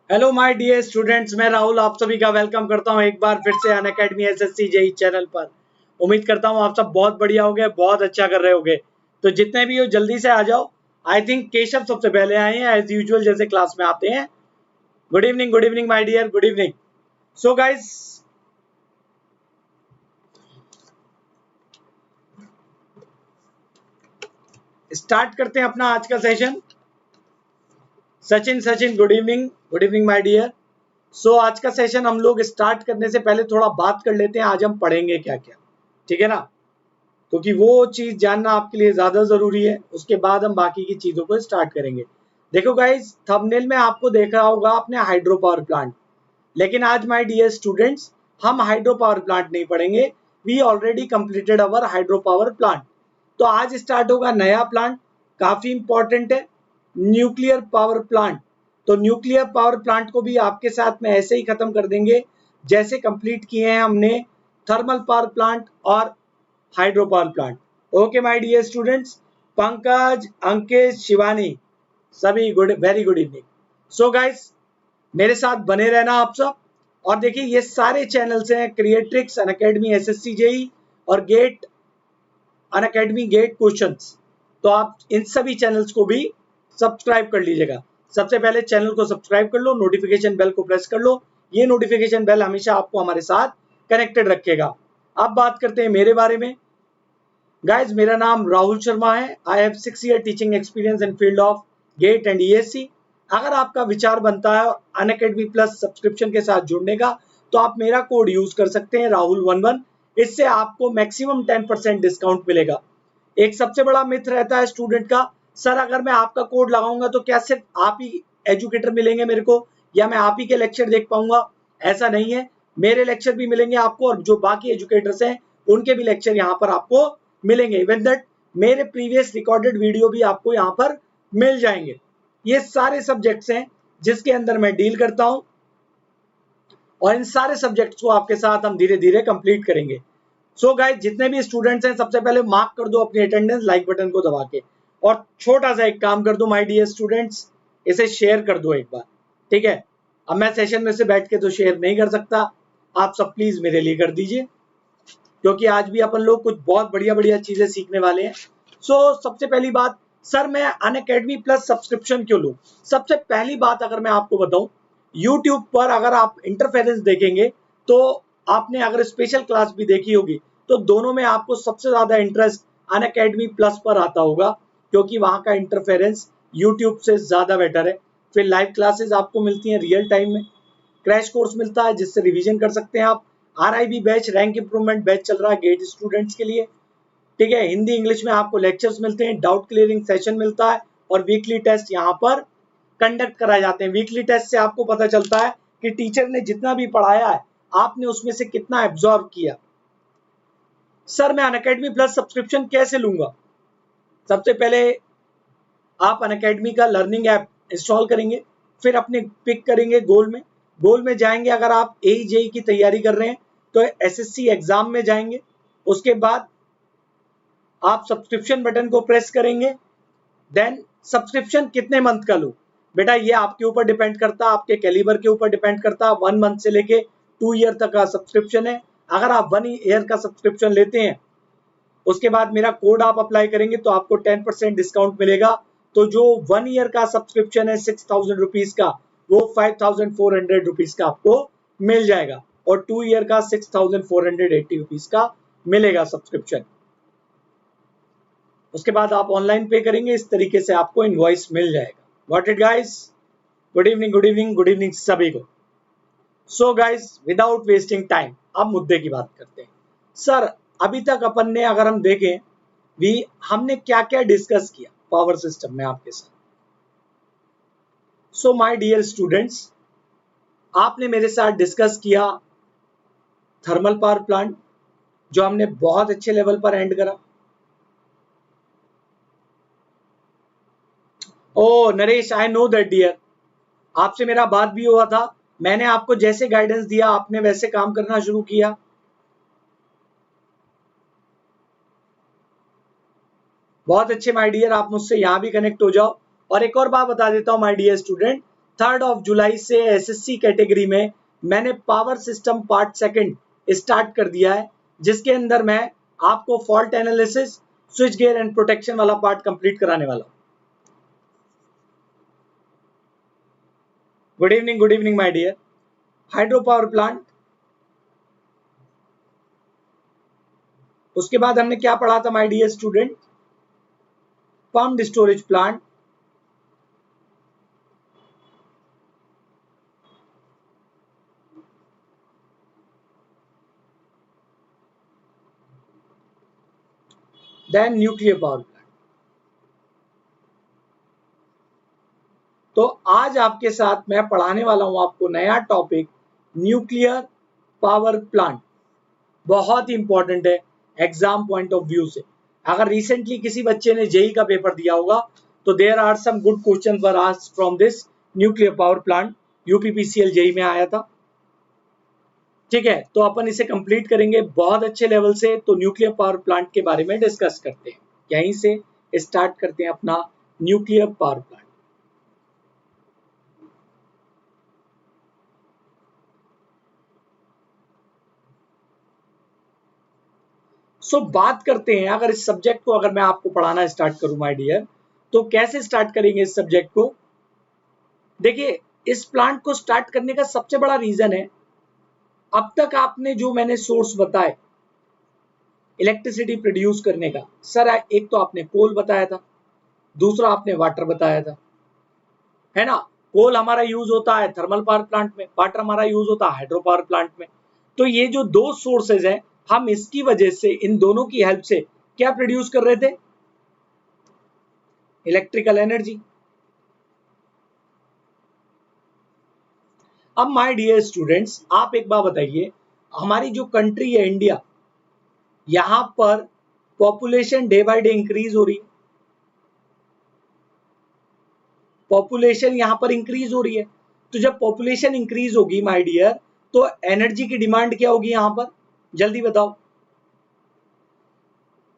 Hello my dear students, मैं राहुल आप सभी का वेलकम करता हूं एक बार फिर से अनअकैडमी एसएससी जेई चैनल पर। उम्मीद करता हूं आप सब बहुत बढ़िया होगे, बहुत अच्छा कर रहे होगे। तो जितने भी हो जल्दी से आ जाओ। आई थिंक केशव सबसे पहले आए हैं, एज यूजुअल जैसे क्लास में आते हैं। Good evening my dear, good evening. So guys, start करते हैं अपना आज का session. Sachin good evening my dear. So आज का सेशन हम लोग स्टार्ट करने से पहले थोड़ा बात कर लेते हैं, आज हम पढ़ेंगे क्या क्या, ठीक है ना। क्योंकि वो चीज जानना आपके लिए ज्यादा जरूरी है, उसके बाद हम बाकी की चीजों को स्टार्ट करेंगे। देखो गाइस, थंबनेल में आपको देख रहा होगा आपने हाइड्रो पावर प्लांट, लेकिन आज माय डियर स्टूडेंट्स हम हाइड्रो पावर प्लांट नहीं पढ़ेंगे। We already completed our hydro power plant. तो आज स्टार्ट होगा नया प्लांट, काफी इंपॉर्टेंट है, न्यूक्लियर पावर प्लांट। तो न्यूक्लियर पावर प्लांट को भी आपके साथ में ऐसे ही खत्म कर देंगे जैसे कंप्लीट किए हैं हमने थर्मल पावर प्लांट और hydro power plant. Okay my dear students, Pankaj, Ankit, Shivani, सभी very good evening. So guys, मेरे साथ बने रहना आप सब। और देखिए ये सारे चैनल्स हैं, क्रिएट्रिक्स, अनअकैडमी एसएससी जेई और गेट अनअकैडमी गेट क्वेश्चंस। तो आप इन सभी चैनल्स को भी सब्सक्राइब कर लीजिएगा। सबसे पहले चैनल को सब्सक्राइब कर लो, नोटिफिकेशन बेल को प्रेस कर लो। ये नोटिफिकेशन बेल हमेशा आपको हमारे साथ कनेक्टेड रखेगा। अब बात करते हैं मेरे बारे में। गाइज, मेरा नाम राहुल शर्मा है। I have 6 year teaching experience in field of GATE and ESC. अगर आपका विचार बनता है अनअकैडमी प्लस सब्सक्रिप्शन के साथ जुड़ने का, तो आप मेरा कोड यूज कर सकते हैं राहुल11। इससे आपको मैक्सिमम 10% डिस्काउंट मिलेगा। एक सबसे बड़ा मिथ रहता है स्टूडेंट का, सर अगर मैं आपका कोड लगाऊंगा तो क्या सिर्फ आप ही एजुकेटर मिलेंगे मेरे को, या मैं आप ही के लेक्चर देख पाऊंगा? ऐसा नहीं है, मेरे लेक्चर भी मिलेंगे आपको और जो बाकी एजुकेटर्स हैं उनके भी लेक्चर यहाँ पर आपको मिलेंगे। इवन दैट मेरे प्रीवियस रिकॉर्डेड वीडियो भी आपको यहाँ पर मिल जाएंगे। ये सारे सब्जेक्ट्स हैं जिसके अंदर मैं डील करता हूँ और इन सारे सब्जेक्ट्स को आपके साथ हम धीरे धीरे कंप्लीट करेंगे। सो गाइस, जितने भी स्टूडेंट्स हैं सबसे पहले मार्क कर दो अपनी अटेंडेंस लाइक बटन को दबा के, और छोटा सा एक काम कर दो माय डियर स्टूडेंट्स, इसे शेयर कर दो एक बार, ठीक है। अब मैं सेशन में से बैठ के तो शेयर नहीं कर सकता, आप सब प्लीज मेरे लिए कर दीजिए, क्योंकि आज भी अपन लोग कुछ बहुत बढ़िया बढ़िया चीजें सीखने वाले हैं। सो सबसे पहली बात, सर मैं अनअकैडमी प्लस सब्सक्रिप्शन क्यों लूं? सबसे पहली बात अगर मैं आपको बताऊं, यूट्यूब पर अगर आप इंटरफेरेंस देखेंगे तो आपने अगर स्पेशल क्लास भी देखी होगी तो दोनों में आपको सबसे ज्यादा इंटरेस्ट अनअकैडमी प्लस पर आता होगा, क्योंकि वहां का इंटरफेरेंस यूट्यूब से ज्यादा बेटर है। फिर लाइव क्लासेस आपको मिलती हैं रियल टाइम में, क्रैश कोर्स मिलता है जिससे रिवीजन कर सकते हैं आप। RIB batch, rank improvement batch चल रहा है गेट स्टूडेंट्स के लिए, ठीक है। हिंदी इंग्लिश में आपको लेक्चर्स मिलते हैं, डाउट क्लियरिंग सेशन मिलता है और वीकली टेस्ट यहाँ पर कंडक्ट कराए जाते हैं। वीकली टेस्ट से आपको पता चलता है कि टीचर ने जितना भी पढ़ाया है आपने उसमें से कितना एब्जॉर्ब किया। सर मैं अनअकैडमी प्लस सब्सक्रिप्शन कैसे लूंगा? सबसे पहले आप अनअकैडमी का लर्निंग ऐप इंस्टॉल करेंगे, फिर अपने पिक करेंगे गोल में जाएंगे। अगर आप एई जेई की तैयारी कर रहे हैं तो एसएससी एग्जाम में जाएंगे। उसके बाद आप सब्सक्रिप्शन बटन को प्रेस करेंगे। देन सब्सक्रिप्शन कितने मंथ का लूं? बेटा ये आपके ऊपर डिपेंड करता है, आपके कैलिबर के ऊपर डिपेंड करता है। 1 मंथ से लेके 2 ईयर तक का सब्सक्रिप्शन है। अगर आप 1 ईयर का सब्सक्रिप्शन लेते हैं, उसके बाद मेरा कोड आप अप्लाई करेंगे तो आपको 10% डिस्काउंट मिलेगा। तो जो 1 ईयर का सब्सक्रिप्शन है 6000 रुपीज का, वो 5400 रुपीज का आपको मिल जाएगा, और 2 ईयर का 6480 रुपीज का मिलेगा सब्सक्रिप्शन। उसके बाद आप ऑनलाइन पे करेंगे, इस तरीके से आपको इनवॉइस मिल जाएगा। Got it guys? Good evening सभी को। So guys, without wasting time अब मुद्दे की बात करते हैं। सर अभी तक अपन ने अगर हम देखें भी हमने क्या क्या डिस्कस किया पावर सिस्टम में आपके साथ। सो माय डियर स्टूडेंट्स, आपने मेरे साथ डिस्कस किया थर्मल पावर प्लांट, जो हमने बहुत अच्छे लेवल पर एंड करा। ओ Naresh, I know that dear, आपसे मेरा बात भी हुआ था, मैंने आपको जैसे गाइडेंस दिया आपने वैसे काम करना शुरू किया। बहुत अच्छे माय डियर, आप मुझसे यहाँ भी कनेक्ट हो जाओ। और एक और बात बता देता हूँ माय डियर स्टूडेंट, 3 जुलाई से एसएससी कैटेगरी में मैंने power system part second start कर दिया है, जिसके अंदर मैं आपको fault analysis, switch gear and protection वाला पार्ट कंप्लीट कराने वाला हूँ। Good evening my dear. Hydro power plant, उसके बाद हमने क्या पढ़ा था my dear student? Pumped storage plant, then nuclear power plant. तो आज आपके साथ मैं पढ़ाने वाला हूं आपको नया टॉपिक, न्यूक्लियर पावर प्लांट। बहुत ही इंपॉर्टेंट है एग्जाम पॉइंट ऑफ व्यू से। अगर रिसेंटली किसी बच्चे ने जेई का पेपर दिया होगा तो there are some good question were asked from this nuclear power plant, UPPCL JE में आया था। ठीक है, तो अपन इसे कंप्लीट करेंगे बहुत अच्छे लेवल से। तो न्यूक्लियर पावर प्लांट के बारे में डिस्कस करते हैं, यहीं से स्टार्ट करते हैं अपना न्यूक्लियर पावर प्लांट। बात करते हैं, अगर इस सब्जेक्ट को अगर मैं आपको पढ़ाना स्टार्ट करूं माय डियर, तो कैसे स्टार्ट करेंगे इस सब्जेक्ट को? देखिए, इस प्लांट को स्टार्ट करने का सबसे बड़ा रीजन है, अब तक आपने जो मैंने सोर्स बताए इलेक्ट्रिसिटी प्रोड्यूस करने का, सर एक तो आपने कोल बताया था, दूसरा आपने वाटर बताया था, है ना। कोल हमारा यूज होता है थर्मल पावर प्लांट में, वाटर हमारा यूज होता है हाइड्रो पावर प्लांट में। तो ये जो दो सोर्सेज हैं, हम इसकी वजह से, इन दोनों की हेल्प से क्या प्रोड्यूस कर रहे थे? Electrical energy. अब माय डियर स्टूडेंट्स, आप एक बात बताइए, हमारी जो कंट्री है इंडिया, यहां पर population day by day increase हो रही है, पॉपुलेशन यहां पर इंक्रीज हो रही है। तो जब पॉपुलेशन इंक्रीज होगी माय डियर, तो एनर्जी की डिमांड क्या होगी यहां पर? जल्दी बताओ।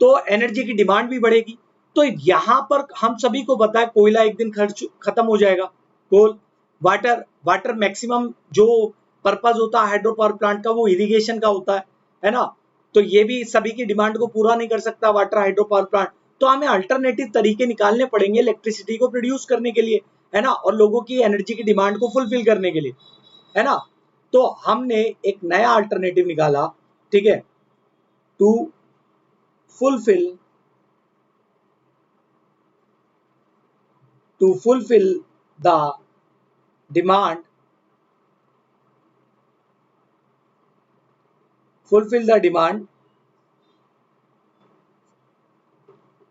तो एनर्जी की डिमांड भी बढ़ेगी। तो यहां पर हम सभी को पता है कोयला एक दिन खत्म हो जाएगा, कोल, वाटर मैक्सिमम जो पर्पज होता है हाइड्रो पावर प्लांट का वो इरिगेशन का होता है ना। तो ये भी सभी की डिमांड को पूरा नहीं कर सकता वाटर हाइड्रो पावर प्लांट। तो हमें अल्टरनेटिव तरीके निकालने पड़ेंगे इलेक्ट्रिसिटी को प्रोड्यूस करने के लिए, है ना, और लोगों की एनर्जी की डिमांड को फुलफिल करने के लिए, है ना। तो हमने एक नया अल्टरनेटिव निकाला, ठीक है, टू fulfill the demand,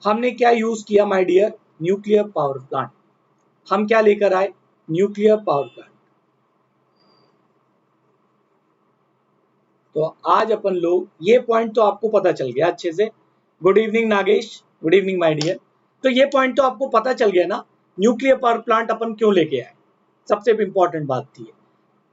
हमने क्या यूज किया my dear? Nuclear power plant. हम क्या लेकर आए? Nuclear power plant. तो आज अपन लोग, ये पॉइंट तो आपको पता चल गया अच्छे से। Good evening Nagesh, good evening my dear. तो ये पॉइंट तो आपको पता चल गया ना, न्यूक्लियर पावर प्लांट अपन क्यों लेके आए, सबसे इंपॉर्टेंट बात थी।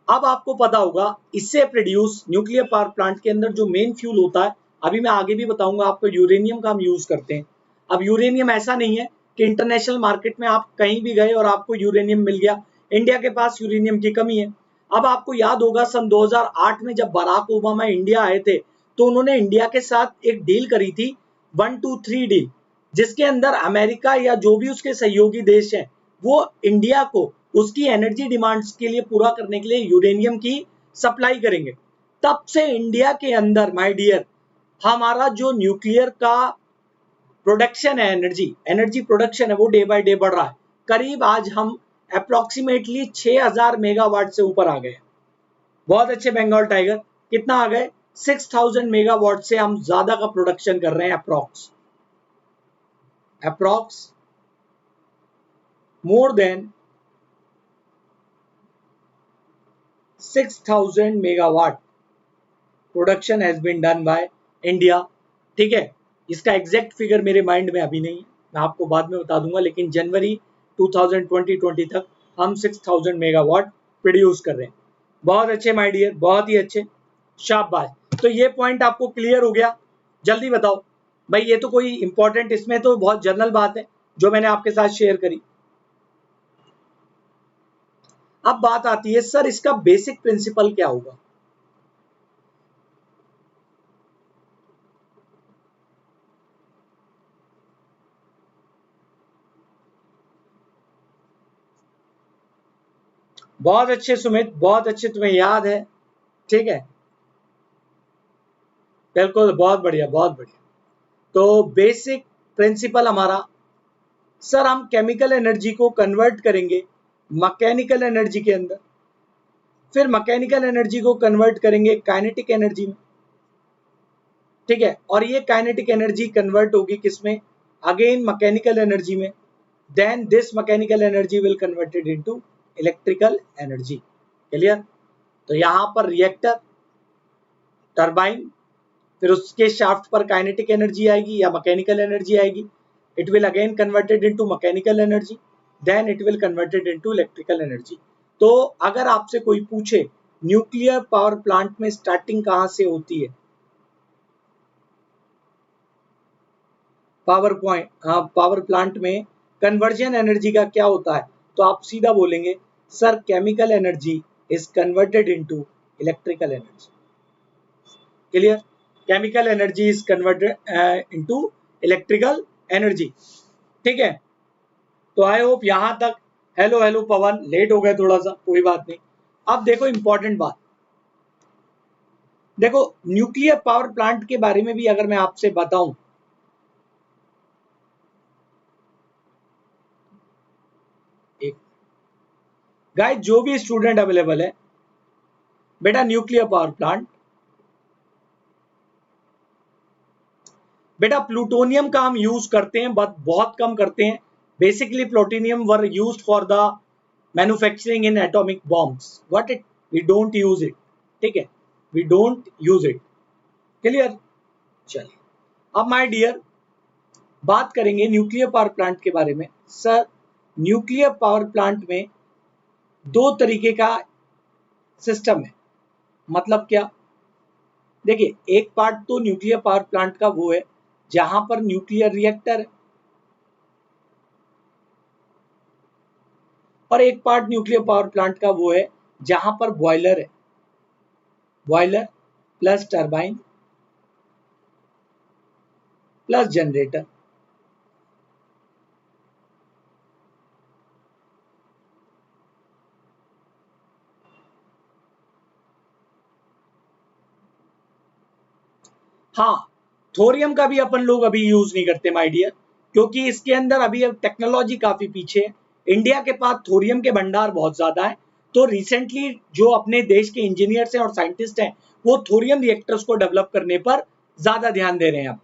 अब आपको पता होगा इससे प्रोड्यूस, न्यूक्लियर पावर प्लांट के अंदर जो मेन फ्यूल होता है, अभी मैं आगे भी बताऊंगा आपको, यूरेनियम का हम यूज करते हैं। अब यूरेनियम ऐसा नहीं है कि इंटरनेशनल मार्केट में आप कहीं भी गए और आपको यूरेनियम मिल गया, इंडिया के पास यूरेनियम की कमी है। अब आपको याद होगा सन 2008 में जब बराक ओबामा इंडिया आए थे, तो उन्होंने इंडिया के साथ एक डील करी थी, 123 डील, जिसके अंदर अमेरिका या जो भी उसके सहयोगी देश हैं, वो इंडिया को उसकी एनर्जी डिमांड्स के लिए पूरा करने के लिए यूरेनियम की सप्लाई करेंगे। तब से इंडिया के अंदर माय डियर हमारा जो न्यूक्लियर का प्रोडक्शन है, एनर्जी प्रोडक्शन है, वो डे बाय डे बढ़ रहा है। करीब आज हम अप्रोक्सीमेटली 6000 मेगावाट से ऊपर आ गए। बहुत अच्छे बंगाल टाइगर, कितना आ गए? 6000 मेगावाट से हम ज्यादा का प्रोडक्शन कर रहे हैं, approx more than 6000 megawatt production has been done by India. ठीक है, इसका एग्जैक्ट फिगर मेरे माइंड में अभी नहीं है, मैं आपको बाद में बता दूंगा, लेकिन जनवरी 2020 तक हम 6000 मेगावाट प्रोड्यूस कर रहे हैं। बहुत अच्छे माय डियर, बहुत ही अच्छे, शाबाश। तो ये पॉइंट आपको क्लियर हो गया? जल्दी बताओ भाई, ये तो कोई इंपॉर्टेंट, इसमें तो बहुत जनरल बात है जो मैंने आपके साथ शेयर करी। अब बात आती है सर इसका बेसिक प्रिंसिपल क्या होगा? बहुत अच्छे सुमित, बहुत अच्छे, तुम्हें याद है। ठीक है, बिल्कुल, बहुत बढ़िया, बहुत बढ़िया। तो बेसिक प्रिंसिपल हमारा, सर हम केमिकल एनर्जी को कन्वर्ट करेंगे मैकेनिकल एनर्जी के अंदर, फिर मैकेनिकल एनर्जी को कन्वर्ट करेंगे काइनेटिक एनर्जी में। ठीक है, और ये काइनेटिक एनर्जी कन्वर्ट होगी किसमें? अगेन मैकेनिकल एनर्जी में। Then this mechanical energy will converted into electrical energy. Clear? तो यहां पर रिएक्टर, टरबाइन, फिर उसके शाफ्ट पर काइनेटिक एनर्जी आएगी या मैकेनिकल एनर्जी आएगी। It will again converted into mechanical energy, then it will converted into electrical energy. तो अगर आपसे कोई पूछे न्यूक्लियर पावर प्लांट में स्टार्टिंग कहां से होती है, पावर प्लांट में कन्वर्जन एनर्जी का क्या होता है, तो आप सीधा बोलेंगे sir chemical energy is converted into electrical energy. Clear? Chemical energy is converted into electrical energy. ठीक है, तो आई होप यहां तक। हेलो हेलो पवन, लेट हो गए थोड़ा सा, कोई बात नहीं। अब देखो इंपॉर्टेंट बात, देखो न्यूक्लियर पावर प्लांट के बारे में भी अगर मैं आपसे बताऊं, गाइस जो भी स्टूडेंट अवेलेबल है, बेटा न्यूक्लियर पावर प्लांट, बेटा प्लूटोनियम का हम यूज करते हैं बट बहुत कम करते हैं। Basically plutonium were used for the manufacturing in atomic bombs, what it, we don't use it. ठीक है, we don't use it. Clear? चलिए, अब माय डियर बात करेंगे न्यूक्लियर पावर प्लांट के बारे में। सर न्यूक्लियर पावर प्लांट में दो तरीके का सिस्टम है, मतलब क्या? देखिए, एक पार्ट तो न्यूक्लियर पावर प्लांट का वो है जहां पर न्यूक्लियर रिएक्टर है, और एक पार्ट न्यूक्लियर पावर प्लांट का वो है जहां पर बॉयलर है, boiler plus turbine plus generator. हाँ, थोरियम का भी अपन लोग अभी यूज नहीं करते माय डियर, क्योंकि इसके अंदर अभी अब टेक्नोलॉजी काफी पीछे है। इंडिया के पास थोरियम के भंडार बहुत ज्यादा है, तो रिसेंटली जो अपने देश के इंजीनियर्स हैं और साइंटिस्ट हैं वो थोरियम रिएक्टर्स को डेवलप करने पर ज्यादा ध्यान दे रहे हैं अब।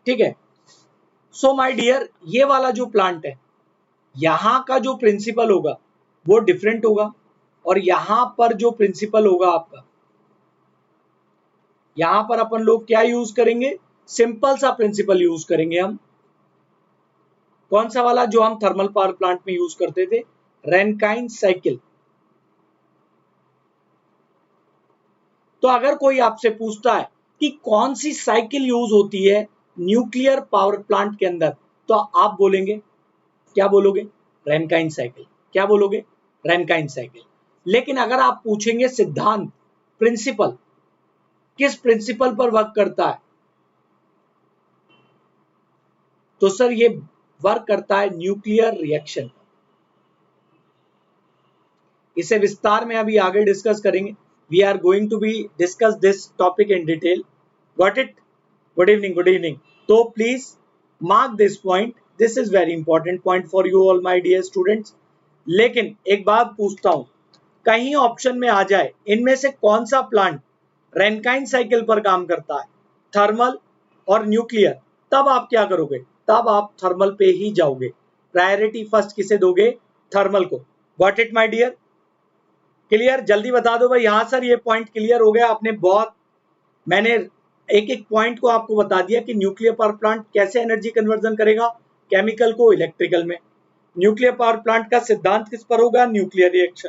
ठीक है, सो माय डियर ये वाला जो प्लांट है, यहाँ का जो प्रिंसिपल होगा वो डिफरेंट होगा, और यहाँ पर जो प्रिंसिपल होगा आपका, यहां पर अपन लोग क्या यूज करेंगे? सिंपल सा प्रिंसिपल यूज करेंगे हम। कौन सा वाला? जो हम थर्मल पावर प्लांट में यूज करते थे, रैनकाइन साइकिल। तो अगर कोई आपसे पूछता है कि कौन सी साइकिल यूज होती है न्यूक्लियर पावर प्लांट के अंदर, तो आप बोलेंगे, क्या बोलोगे? रैनकाइन साइकिल। क्या बोलोगे? रैनकाइन साइकिल। लेकिन अगर आप पूछेंगे सिद्धांत, प्रिंसिपल, किस प्रिंसिपल पर वर्क करता है, तो सर ये वर्क करता है न्यूक्लियर रिएक्शन। इसे विस्तार में अभी आगे डिस्कस करेंगे। We are going to be discuss this topic in detail. Got it? Good evening, good evening. तो please mark this point, this is very important point for you all my dear students. लेकिन एक बात पूछता हूं, कहीं option में आ जाए इनमें से कौन सा प्लांट रैनकाइन साइकिल पर काम करता है, थर्मल और न्यूक्लियर, तब आप क्या करोगे? तब आप थर्मल पे ही जाओगे। प्रायोरिटी फर्स्ट किसे दोगे? थर्मल को। Got it my dear? Clear? जल्दी बता दो भाई। हाँ सर ये पॉइंट क्लियर हो गया। आपने बहुत, मैंने एक एक पॉइंट को आपको बता दिया कि न्यूक्लियर पावर प्लांट कैसे एनर्जी कन्वर्जन करेगा केमिकल को इलेक्ट्रिकल में। न्यूक्लियर पावर प्लांट का सिद्धांत किस पर होगा? न्यूक्लियर रिएक्शन,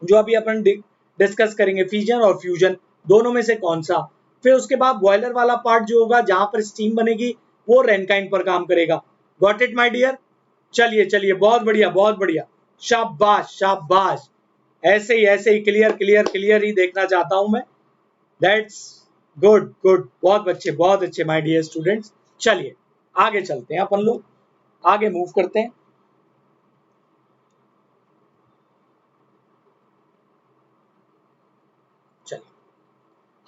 जो अभी अपन डिस्कस करेंगे, फिजन और फ्यूजन दोनों में से कौन सा। फिर उसके बाद बॉयलर वाला पार्ट जो होगा जहां पर स्टीम बनेगी वो रैनकाइन पर काम करेगा। Got it my dear? चलिए चलिए, बहुत बढ़िया बहुत बढ़िया, शाबाश शाबाश। ऐसे ही क्लियर क्लियर क्लियर ही देखना चाहता हूं मैं। दैट्स गुड गुड, बहुत अच्छे माय डियर स्टूडेंट्स। चलिए आगे चलते हैं, अपन लोग आगे मूव करते हैं। चलिए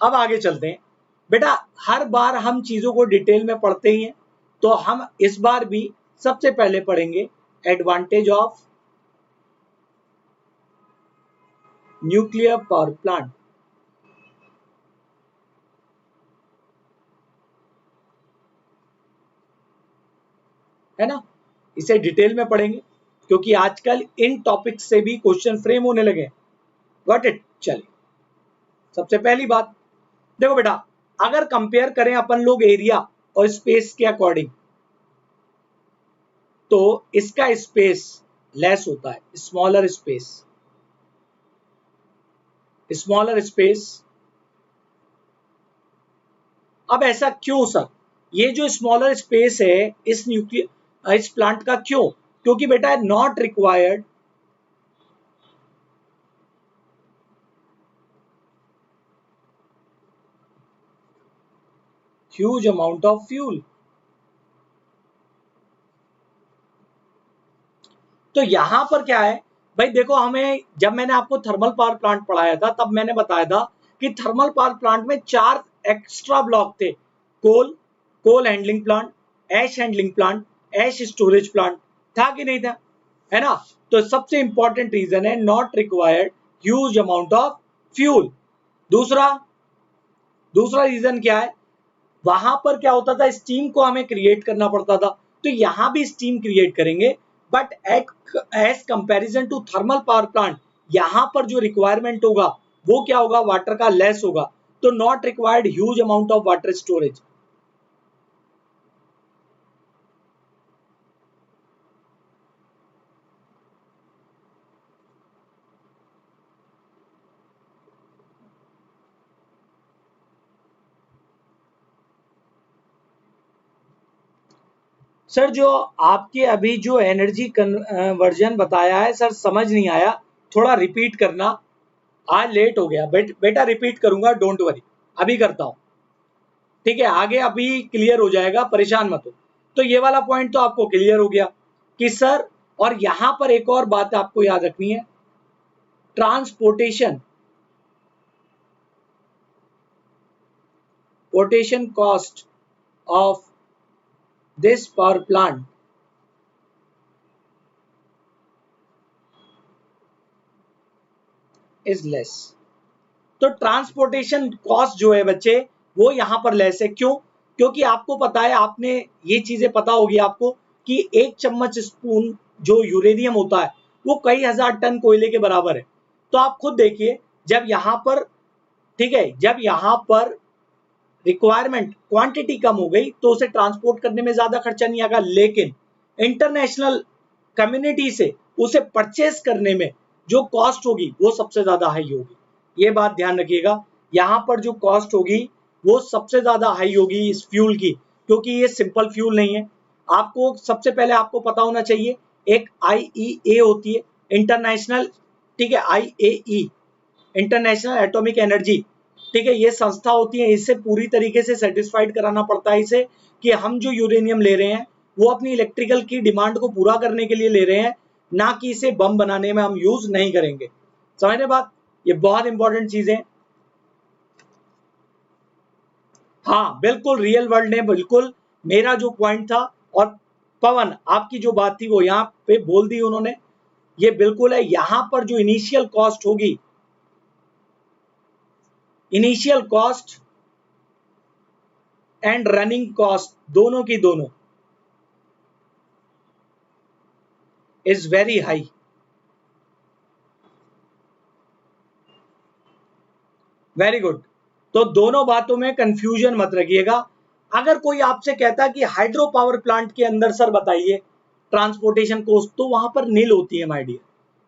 अब आगे चलते हैं। बेटा हर बार हम चीजों को डिटेल में पढ़ते ही हैं, तो हम इस बार भी सबसे पहले पढ़ेंगे advantage of nuclear power plant. है ना? इसे डिटेल में पढ़ेंगे क्योंकि आजकल इन टॉपिक्स से भी क्वेश्चन फ्रेम होने लगे। Got it? चलिए सबसे पहली बात देखो बेटा, अगर कंपेयर करें अपन लोग एरिया और स्पेस के अकॉर्डिंग, तो इसका स्पेस लेस होता है, स्मॉलर स्पेस, स्मॉलर स्पेस। अब ऐसा क्यों सर? ये जो स्मॉलर स्पेस है इस प्लांट का, क्यों? क्योंकि बेटा not required huge amount of fuel. तो यहां पर क्या है भाई, देखो हमें, जब मैंने आपको थर्मल पावर प्लांट पढ़ाया था तब मैंने बताया था कि थर्मल पावर प्लांट में 4 एक्स्ट्रा ब्लॉक थे। कोल हैंडलिंग प्लांट, ऐश हैंडलिंग प्लांट, ऐश स्टोरेज प्लांट, था कि नहीं था? है ना? तो सबसे इंपॉर्टेंट रीजन है not required huge amount of fuel. दूसरा दूसरा रीजन क्या है? वहां पर क्या होता था, स्टीम को हमें क्रिएट करना पड़ता था। तो यहां भी स्टीम क्रिएट करेंगे, but as comparison to thermal power plant यहां पर जो रिक्वायरमेंट होगा वो क्या होगा? वाटर का लेस होगा। तो not required huge amount of water storage. Sir जो आपके अभी जो एनर्जी कन्वर्जन बताया है सर, समझ नहीं आया, थोड़ा रिपीट करना। आज लेट हो गया बेटा, रिपीट करूंगा, डोंट वरी, अभी करता हूं। ठीक है, आगे अभी क्लियर हो जाएगा, परेशान मत हो। तो ये वाला पॉइंट तो आपको क्लियर हो गया कि सर, और यहां पर एक और बात आपको याद रखनी है, transportation portation cost of this power plant is less. तो ट्रांसपोर्टेशन कॉस्ट जो है बच्चे, वो यहां पर लेस है। क्यों? क्योंकि आपको पता है, आपने ये चीजें पता होगी आपको कि एक चम्मच स्पून जो यूरेनियम होता है वो कई हजार टन कोयले के बराबर है। तो आप खुद देखिए, जब यहां पर, ठीक है, जब यहां पर रिक्वायरमेंट क्वांटिटी कम हो गई तो उसे ट्रांसपोर्ट करने में ज्यादा खर्चा नहीं आएगा, लेकिन इंटरनेशनल कम्युनिटी से उसे परचेस करने में जो कॉस्ट होगी वो सबसे ज्यादा हाई होगी। ये बात ध्यान रखिएगा, यहां पर जो कॉस्ट होगी वो सबसे ज्यादा हाई होगी इस फ्यूल की, क्योंकि ये सिंपल फ्यूल नहीं है। आपको सबसे पहले आपको पता होना चाहिए, एक IEA होती है, इंटरनेशनल, ठीक है, IAE, इंटरनेशनल एटॉमिक एनर्जी, ठीक है, ये संस्था होती है। इससे पूरी तरीके से सेटिस्फाइड कराना पड़ता है इसे कि हम जो यूरेनियम ले रहे हैं वो अपनी इलेक्ट्रिकल की डिमांड को पूरा करने के लिए ले रहे हैं, ना कि इसे बम बनाने में हम यूज नहीं करेंगे। समझने बात? ये बहुत इंपॉर्टेंट चीजें। हाँ बिल्कुल, रियल वर्ल्ड ने बिल्कुल मेरा जो पॉइंट था, और पवन आपकी जो बात थी वो यहाँ पे बोल दी उन्होंने, ये बिल्कुल है। यहां पर जो इनिशियल कॉस्ट होगी, initial cost and running cost दोनों की दोनों, is very high. Very good. तो दोनों बातों में कंफ्यूजन मत रखिएगा। अगर कोई आपसे कहता है कि हाइड्रो पावर प्लांट के अंदर सर बताइए ट्रांसपोर्टेशन कॉस्ट, तो वहां पर नील होती है माय डियर।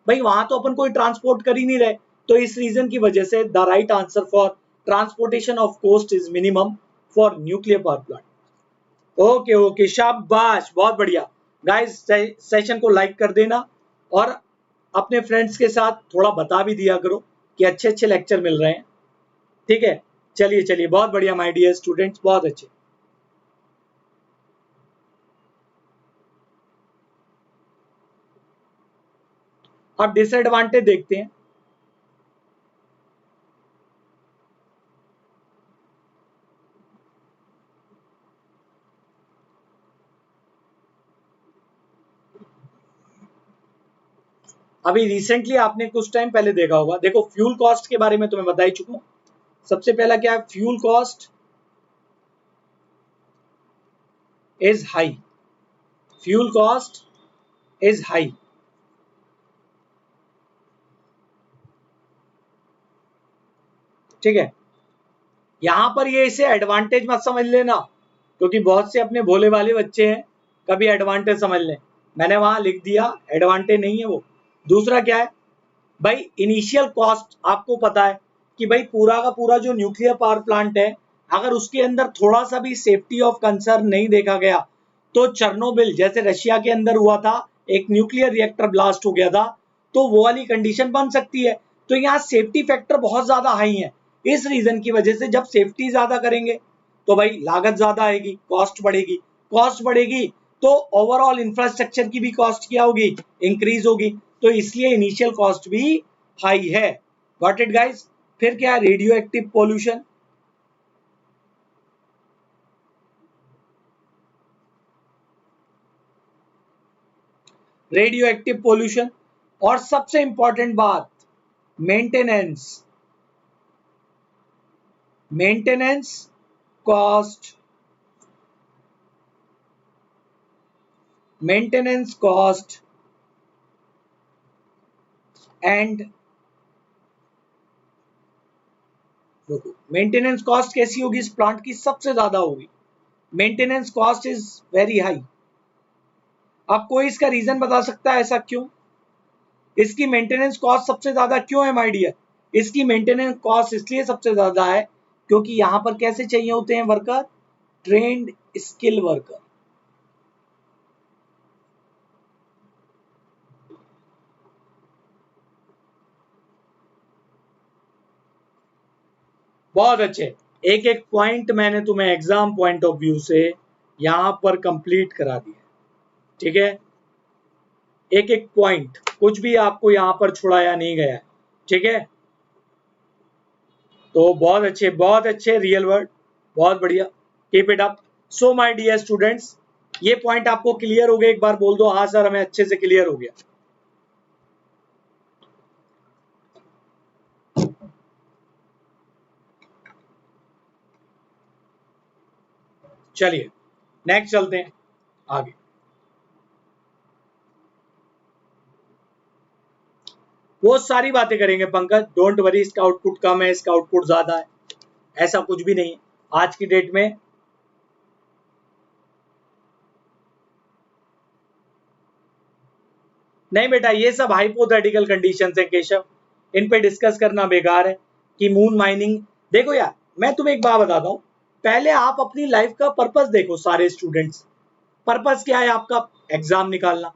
भाई वहां तो अपन कोई ट्रांसपोर्ट कर ही नहीं रहे, तो इस रीजन की वजह से the right answer for transportation of cost is minimum for nuclear power plant. Okay okay, शाबाश, बहुत बढ़िया। गाइस सेशन को लाइक कर देना और अपने फ्रेंड्स के साथ थोड़ा बता भी दिया करो कि अच्छे अच्छे लेक्चर मिल रहे हैं। ठीक है, चलिए चलिए, बहुत बढ़िया माय डियर स्टूडेंट्स, बहुत अच्छे। अब डिसएडवांटेज देखते हैं। अभी रिसेंटली आपने कुछ टाइम पहले देखा होगा, देखो फ्यूल कॉस्ट के बारे में तो मैं बता ही चुका हूं। सबसे पहला क्या है, fuel cost is high. Fuel cost is high. ठीक है, यहां पर ये इसे एडवांटेज मत समझ लेना, क्योंकि बहुत से अपने भोले वाले बच्चे हैं, कभी एडवांटेज समझ लें। मैंने वहां लिख दिया, एडवांटेज नहीं है वो। दूसरा क्या है भाई, इनिशियल कॉस्ट आपको पता है कि भाई पूरा का पूरा जो न्यूक्लियर पावर प्लांट है, अगर उसके अंदर थोड़ा सा भी सेफ्टी ऑफ कंसर्न नहीं देखा गया, तो चेर्नोबिल जैसे रशिया के अंदर हुआ था, एक न्यूक्लियर रिएक्टर ब्लास्ट हो गया था, तो वो वाली कंडीशन बन सकती है। तो यहाँ सेफ्टी फैक्टर बहुत ज्यादा हाई है। इस रीजन की वजह से जब सेफ्टी ज्यादा करेंगे तो भाई लागत ज्यादा आएगी, कॉस्ट बढ़ेगी। कॉस्ट बढ़ेगी तो ओवरऑल इंफ्रास्ट्रक्चर की भी कॉस्ट क्या होगी, इंक्रीज होगी। तो इसलिए इनिशियल कॉस्ट भी हाई है। Got it guys. फिर क्या, radio active pollution. Radio active pollution, और सबसे इंपॉर्टेंट बात, maintenance. Maintenance cost, maintenance cost and maintenance cost कैसी होगी, इस प्लांट की सबसे ज्यादा होगी। Maintenance cost is very high. अब कोई इसका रीजन बता सकता है ऐसा क्यों, इसकी मेंटेनेंस कॉस्ट सबसे ज्यादा क्यों है माय डियर? इसकी मेंटेनेंस कॉस्ट इसलिए सबसे ज्यादा है क्योंकि यहां पर कैसे चाहिए होते हैं वर्कर, ट्रेंड स्किल वर्कर। बहुत अच्छे, एक एक पॉइंट मैंने तुम्हें एग्जाम पॉइंट ऑफ व्यू से यहां पर कंप्लीट करा दिया। ठीक है, एक एक पॉइंट, कुछ भी आपको यहां पर छुड़ाया नहीं गया। ठीक है, तो बहुत अच्छे रियल वर्ड, बहुत बढ़िया, keep it up. So my dear students, ये पॉइंट आपको क्लियर हो गया? एक बार बोल दो हाँ सर, हमें अच्छे से क्लियर हो गया। चलिए नेक्स्ट चलते हैं आगे। वो सारी बातें करेंगे पंकज, डोंट वरी, इसका आउटपुट कम है, इसका आउटपुट ज्यादा है, ऐसा कुछ भी नहीं है आज की डेट में। नहीं बेटा, ये सब हाइपोथेटिकल कंडीशंस है केशव, इन पे डिस्कस करना बेकार है। कि मून माइनिंग, देखो यार मैं तुम्हें एक बात बताता हूँ, पहले आप अपनी लाइफ का पर्पस देखो। सारे स्टूडेंट्स, पर्पस क्या है आपका? एग्जाम निकालना।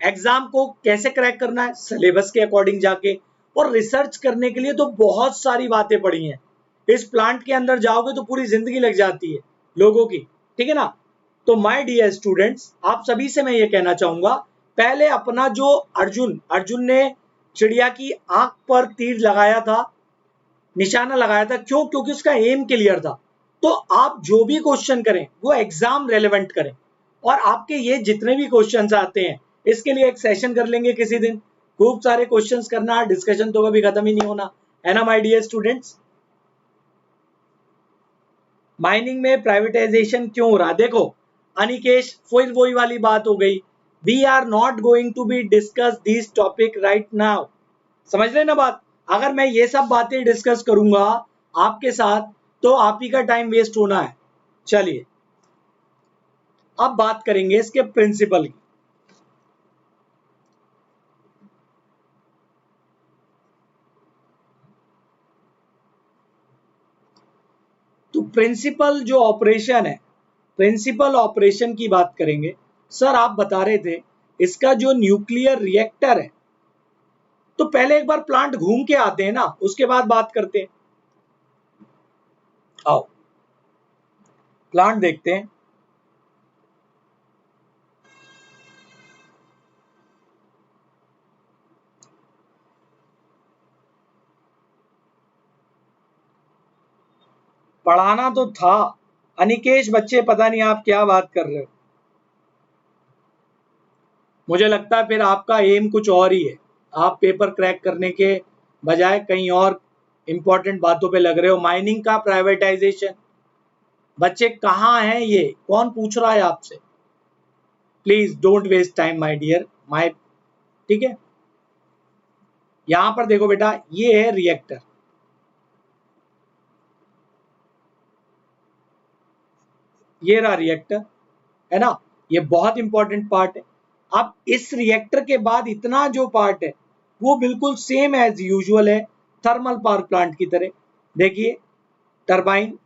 एग्जाम को कैसे क्रैक करना है? सिलेबस के अकॉर्डिंग जाके। और रिसर्च करने के लिए तो बहुत सारी बातें पड़ी हैं, इस प्लांट के अंदर जाओगे तो पूरी जिंदगी लग जाती है लोगों की। ठीक है ना? तो माय डियर स्टूडेंट्स, आप सभी से मैं ये कहना चाहूंगा, पहले अपना जो अर्जुन अर्जुन ने चिड़िया की आंख पर तीर लगाया था, निशाना लगाया था, क्यों? क्योंकि उसका एम क्लियर था। तो आप जो भी क्वेश्चन करें वो एग्जाम रेलेवेंट करें। और आपके ये जितने भी क्वेश्चंस आते हैं, इसके लिए एक सेशन कर लेंगे किसी दिन, खूब सारे क्वेश्चंस करना, डिस्कशन तो कभी खत्म ही नहीं होना, है ना माय डियर स्टूडेंट्स? माइनिंग में प्राइवेटाइजेशन क्यों हो रहा? देखो अनिकेश, फिर वही वाली बात हो गई we are not going to be discuss this topic right now. समझ रहे ना बात? अगर मैं ये सब बातें डिस्कस करूंगा आपके साथ तो आप ही का टाइम वेस्ट होना है। चलिए अब बात करेंगे इसके प्रिंसिपल की। तो प्रिंसिपल जो ऑपरेशन है, प्रिंसिपल ऑपरेशन की बात करेंगे। सर आप बता रहे थे इसका जो न्यूक्लियर रिएक्टर है, तो पहले एक बार प्लांट घूम के आते हैं ना, उसके बाद बात करते हैं। आओ प्लांट देखते हैं। पढ़ाना तो था अनिकेश, बच्चे पता नहीं आप क्या बात कर रहे हो। मुझे लगता है फिर आपका एम कुछ और ही है, आप पेपर क्रैक करने के बजाय कहीं और इंपॉर्टेंट बातों पे लग रहे हो। माइनिंग का प्राइवेटाइजेशन, बच्चे कहाँ हैं ये, कौन पूछ रहा है आपसे? Please don't waste time my dear my, ठीक है। यहां पर देखो बेटा, ये है रिएक्टर, ये रहा रिएक्टर, है ना, ये बहुत इंपॉर्टेंट पार्ट है। अब इस रिएक्टर के बाद इतना जो पार्ट है वो बिल्कुल सेम एज यूजुअल है थर्मल पावर प्लांट की तरह। देखिए टरबाइन,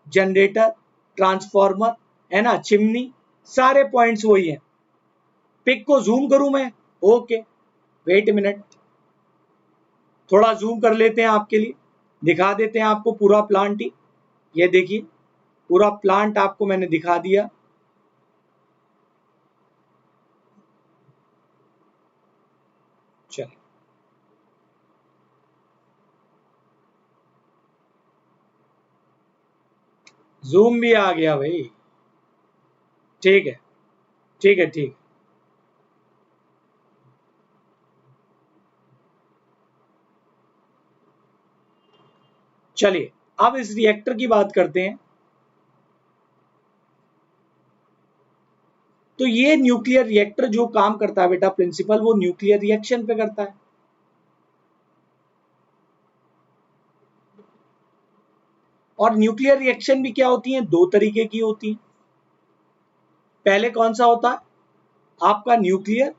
जनरेटर, ट्रांसफार्मर, है ना, चिमनी, सारे पॉइंट्स वही हैं। पिक को जूम करूं मैं? ओके वेट ए मिनट, थोड़ा जूम कर लेते हैं आपके लिए, दिखा देते हैं आपको पूरा प्लांट ही। ये देखिए पूरा प्लांट आपको मैंने दिखा दिया। चलिए जूम भी आ गया भाई, ठीक है ठीक है ठीक। चलिए अब इस रिएक्टर की बात करते हैं। तो ये न्यूक्लियर रिएक्टर जो काम करता है बेटा प्रिंसिपल, वो न्यूक्लियर रिएक्शन पे करता है। और न्यूक्लियर रिएक्शन भी क्या होती है, दो तरीके की होती है। पहले कौन सा होता है आपका न्यूक्लियर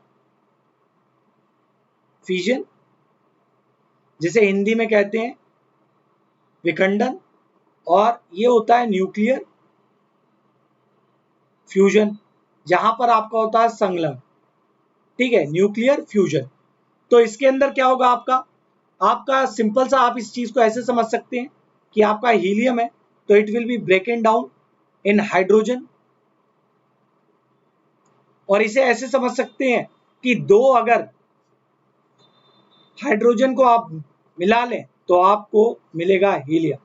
फिजन, जिसे हिंदी में कहते हैं विखंडन, और ये होता है न्यूक्लियर फ्यूजन, जहां पर आपका होता है संलग्न, ठीक है, न्यूक्लियर फ्यूजन। तो इसके अंदर क्या होगा आपका, आपका सिंपल सा आप इस चीज को ऐसे समझ सकते हैं कि आपका हीलियम है तो it will be ब्रेकन down in hydrogen, और इसे ऐसे समझ सकते हैं कि दो अगर हाइड्रोजन को आप मिला लें तो आपको मिलेगा हीलियम।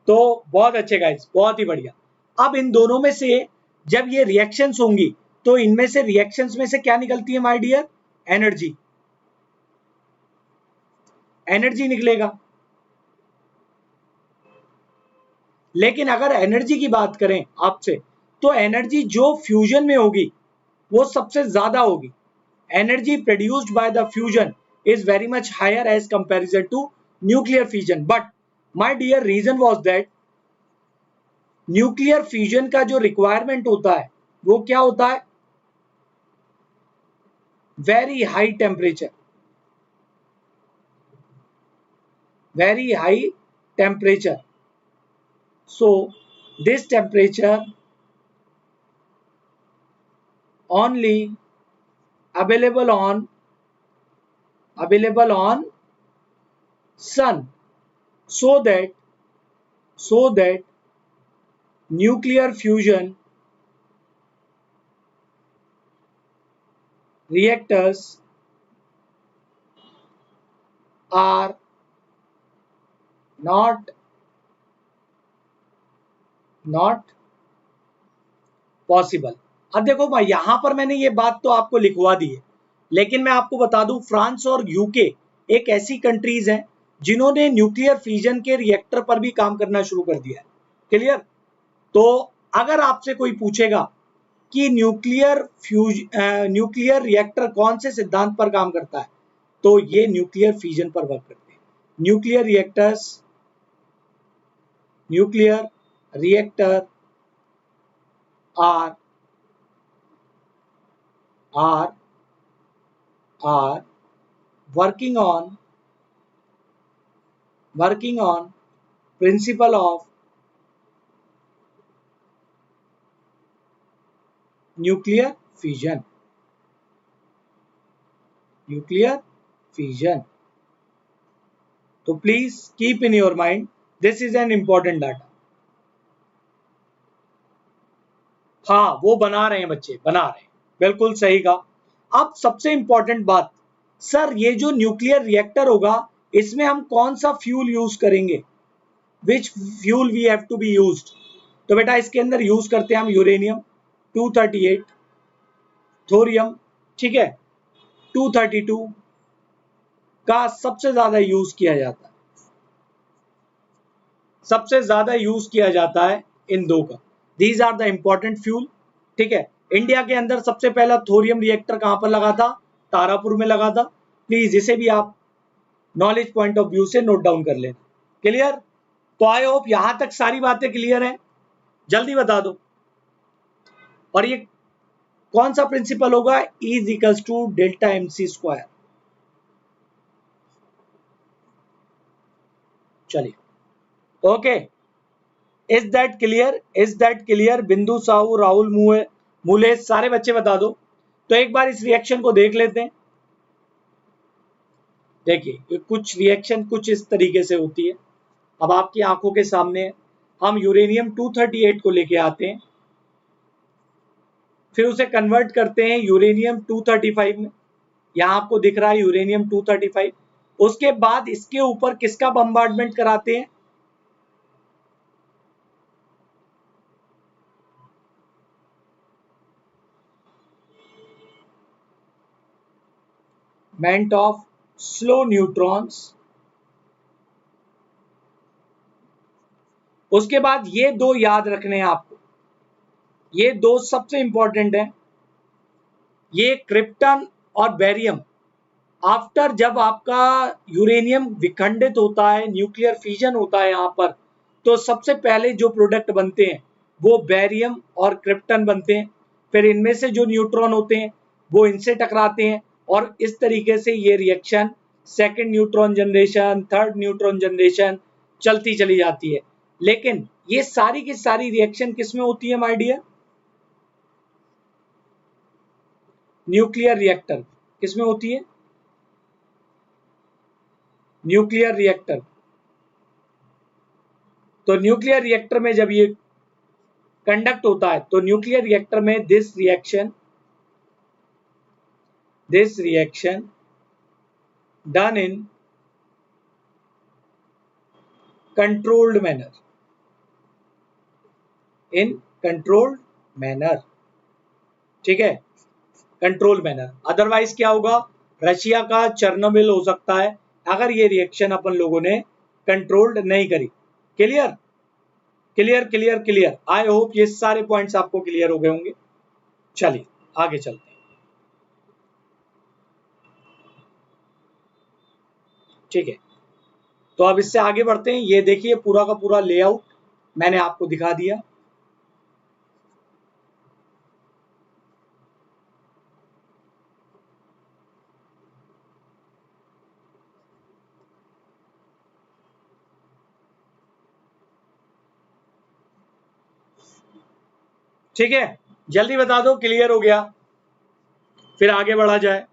तो बहुत अच्छे गाइस, बहुत ही बढ़िया। अब इन दोनों में से जब ये रिएक्शंस होंगी तो इनमें से रिएक्शंस में से क्या निकलती है माय डियर, एनर्जी, एनर्जी निकलेगा। लेकिन अगर एनर्जी की बात करें आपसे, तो एनर्जी जो फ्यूजन में होगी वो सबसे ज्यादा होगी। Energy produced by the fusion is very much higher as comparison to nuclear fission, but my dear reason was that nuclear fusion का जो रिक्वायरमेंट होता है वो क्या होता है, very high temperature, very high temperature. so this temperature only available on sun, so that nuclear fusion reactors are not possible. अब देखो भाई यहां पर मैंने ये बात तो आपको लिखवा दी है, लेकिन मैं आपको बता दूं फ्रांस और यूके एक ऐसी कंट्रीज हैं जिन्होंने न्यूक्लियर फ्यूजन के रिएक्टर पर भी काम करना शुरू कर दिया है। क्लियर? तो अगर आपसे कोई पूछेगा कि न्यूक्लियर रिएक्टर कौन से सिद्धांत पर काम करता है, तो ये न्यूक्लियर फ्यूजन पर वर्क करते हैं। Nuclear reactor are working on principle of nuclear fission. So please keep in your mind, this is an important data. हाँ, वो बना रहे हैं बच्चे, बना रहे हैं, बिल्कुल सही कहा। अब सबसे इंपॉर्टेंट बात, सर ये जो न्यूक्लियर रिएक्टर होगा इसमें हम कौन सा फ्यूल यूज करेंगे, which fuel we have to be used. तो बेटा इसके अंदर यूज करते हैं हम यूरेनियम 238, थोरियम, ठीक है, 232 का सबसे ज्यादा यूज किया जाता है, सबसे ज्यादा यूज किया जाता है इन दो का। These are the important fuel, ठीक है। इंडिया के अंदर सबसे पहला थोरियम रिएक्टर कहां पर लगा था, तारापुर में लगा था। प्लीज इसे भी आप नॉलेज पॉइंट ऑफ व्यू से नोट डाउन कर लेना। क्लियर? तो आई होप यहां तक सारी बातें क्लियर हैं, जल्दी बता दो। और ये कौन सा प्रिंसिपल होगा, E is equals to delta MC square. चलिए, okay, is that clear? Bindu Sahu, Rahul मूले, सारे बच्चे बता दो। तो एक बार इस रिएक्शन को देख लेते हैं। देखिए कुछ रिएक्शन कुछ इस तरीके से होती है, अब आपकी आंखों के सामने हम यूरेनियम 238 को लेके आते हैं, फिर उसे कन्वर्ट करते हैं यूरेनियम 235 में, यहां आपको दिख रहा है यूरेनियम 235। उसके बाद इसके ऊपर किसका बम्बार्डमेंट कराते हैं, मेंट ऑफ स्लो न्यूट्रॉन्स। उसके बाद ये दो याद रखने हैं आपको, ये दो सबसे इंपॉर्टेंट है, ये क्रिप्टन और बेरियम। आफ्टर जब आपका यूरेनियम विखंडित होता है, न्यूक्लियर फ्यूजन होता है यहाँ पर, तो सबसे पहले जो प्रोडक्ट बनते हैं वो बेरियम और क्रिप्टन बनते हैं। फिर इनमें से जो न्यूट्रॉन होते हैं वो इनसे टकराते हैं, और इस तरीके से ये reaction second neutron generation, third neutron generation चलती चली जाती है। लेकिन ये सारी की सारी रिएक्शन किस में होती है माय डियर, न्यूक्लियर रिएक्टर। किस में होती है, न्यूक्लियर रिएक्टर। तो न्यूक्लियर रिएक्टर में जब ये कंडक्ट होता है तो न्यूक्लियर रिएक्टर में this reaction done in controlled manner, ठीक है, कंट्रोल्ड मैनर। अदरवाइज क्या होगा, रशिया का चेरनोबिल हो सकता है अगर ये रिएक्शन अपन लोगों ने कंट्रोल्ड नहीं करी। क्लियर? आई होप ये सारे पॉइंट्स आपको क्लियर हो गए होंगे। चलिए आगे चलते हैं, ठीक है। तो अब इससे आगे बढ़ते हैं। ये देखिए पूरा का पूरा लेआउट मैंने आपको दिखा दिया। ठीक है, जल्दी बता दो क्लियर हो गया, फिर आगे बढ़ा जाए।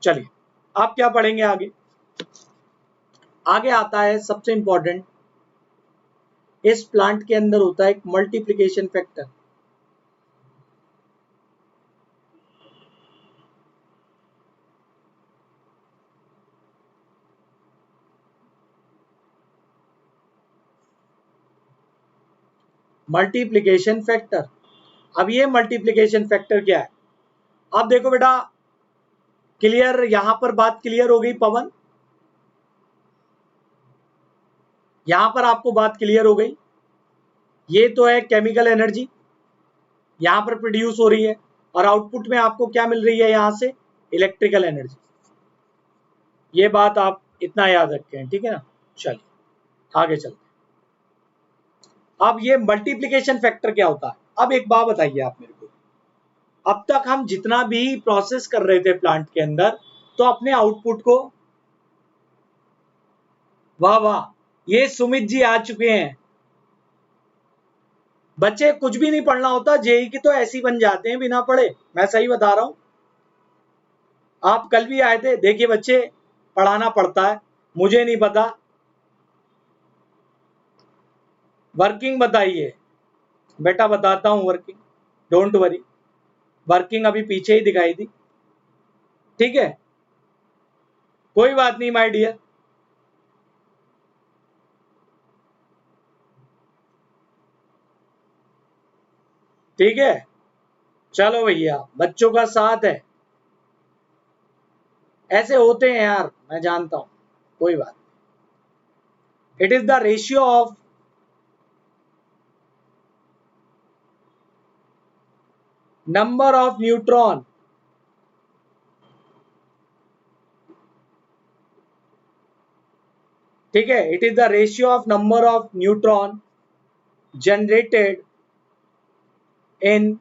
चलिए आप क्या पढ़ेंगे आगे आता है सबसे इंपॉर्टेंट, इस प्लांट के अंदर होता है एक मल्टीप्लिकेशन फैक्टर। मल्टीप्लिकेशन फैक्टर, अब ये मल्टीप्लिकेशन फैक्टर क्या है, अब देखो बेटा, क्लियर, यहां पर बात क्लियर हो गई पवन, यहां पर आपको बात क्लियर हो गई। ये तो है केमिकल एनर्जी, यहां पर प्रोड्यूस हो रही है, और आउटपुट में आपको क्या मिल रही है यहां से, इलेक्ट्रिकल एनर्जी। ये बात आप इतना याद रखते हैं, ठीक है ना। चलिए आगे चलते हैं। अब ये मल्टीप्लिकेशन फैक्टर क्या होता है, अब एक बात बताइए आप मेरे को, अब तक हम जितना भी प्रोसेस कर रहे थे प्लांट के अंदर, तो अपने आउटपुट को, वाह वाह, ये सुमित जी आ चुके हैं। बच्चे कुछ भी नहीं पढ़ना होता, जेई की तो ऐसी बन जाते हैं बिना पढ़े, मैं सही बता रहा हूं। आप कल भी आए थे, देखिए बच्चे पढ़ाना पड़ता है, मुझे नहीं पता। वर्किंग बताइए बेटा, बताता हूं वर्किंग, डोंट वरी, वर्किंग अभी पीछे ही दिखाई दी, ठीक है, कोई बात नहीं माय डियर। ठीक है, चलो भैया, बच्चों का साथ है, ऐसे होते हैं यार, मैं जानता हूं, कोई बात। It is the ratio of number of neutron, ठीक है, it is the ratio of number of neutron generated in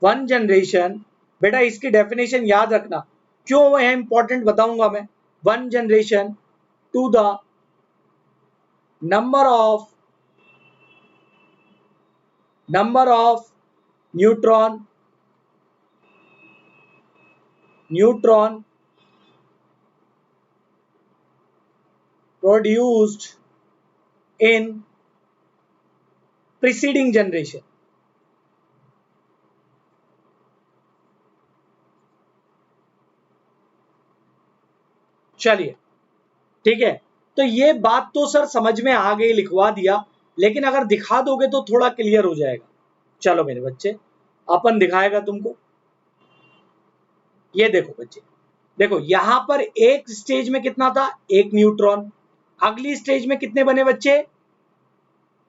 one generation. बेटा इसकी डेफिनेशन याद रखना, क्यों वो है इंपॉर्टेंट बताऊंगा मैं। One generation to the number of neutron produced in preceding generation. चलिए ठीक है, तो ये बात तो सर समझ में आ गई, लिखवा दिया, लेकिन अगर दिखा दोगे तो थोड़ा क्लियर हो जाएगा। चलो मेरे बच्चे, अपन दिखाएगा तुमको। ये देखो बच्चे, देखो यहां पर एक स्टेज में कितना था, एक न्यूट्रॉन, अगली स्टेज में कितने बने बच्चे,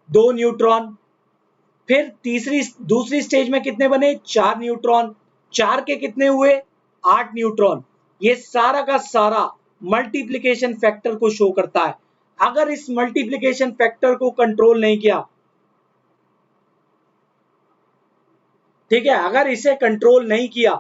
दो न्यूट्रॉन, फिर दूसरी स्टेज में कितने बने, चार न्यूट्रॉन, चार के कितने हुए, आठ न्यूट्रॉन। ये सारा का सारा मल्टीप्लिकेशन फैक्टर को शो करता है। अगर इस मल्टीप्लिकेशन फैक्टर को कंट्रोल नहीं किया, ठीक है, अगर इसे कंट्रोल नहीं किया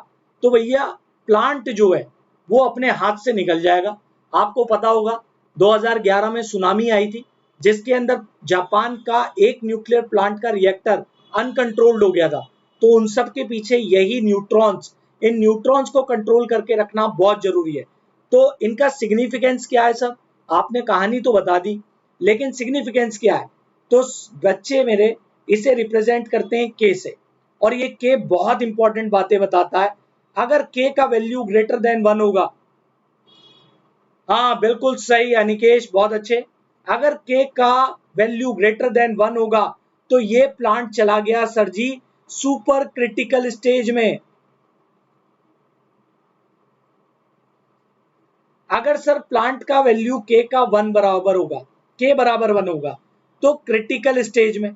तो भैया प्लांट जो है वो अपने हाथ से निकल जाएगा। आपको पता होगा 2011 में सुनामी आई थी, जिसके अंदर जापान का एक न्यूक्लियर प्लांट का रिएक्टर अनकंट्रोल्ड हो गया था। तो उन सब के पीछे यही न्यूट्रॉन्स, इन न्यूट्रॉन्स को कंट्रोल करके रखना बहुत जरूरी है। तो इनका सिग्निफिकेंस क्या है सर, आपने कहानी तो बता दी, लेकिन सिग्निफिकेंस क्या है, तो बच्चे मेरे इसे रिप्रेजेंट करते हैं के से, और ये के बहुत इंपॉर्टेंट बातें बताता है। अगर के का वैल्यू ग्रेटर देन 1 होगा, हाँ बिल्कुल सही अनिकेश, बहुत अच्छे, अगर के का वैल्यू ग्रेटर देन 1 होगा तो ये प्लांट चला गया सर जी सुपर क्रिटिकल स्टेज में। अगर सर प्लांट का वैल्यू के का 1 बराबर होगा, के बराबर 1 होगा, तो क्रिटिकल स्टेज में,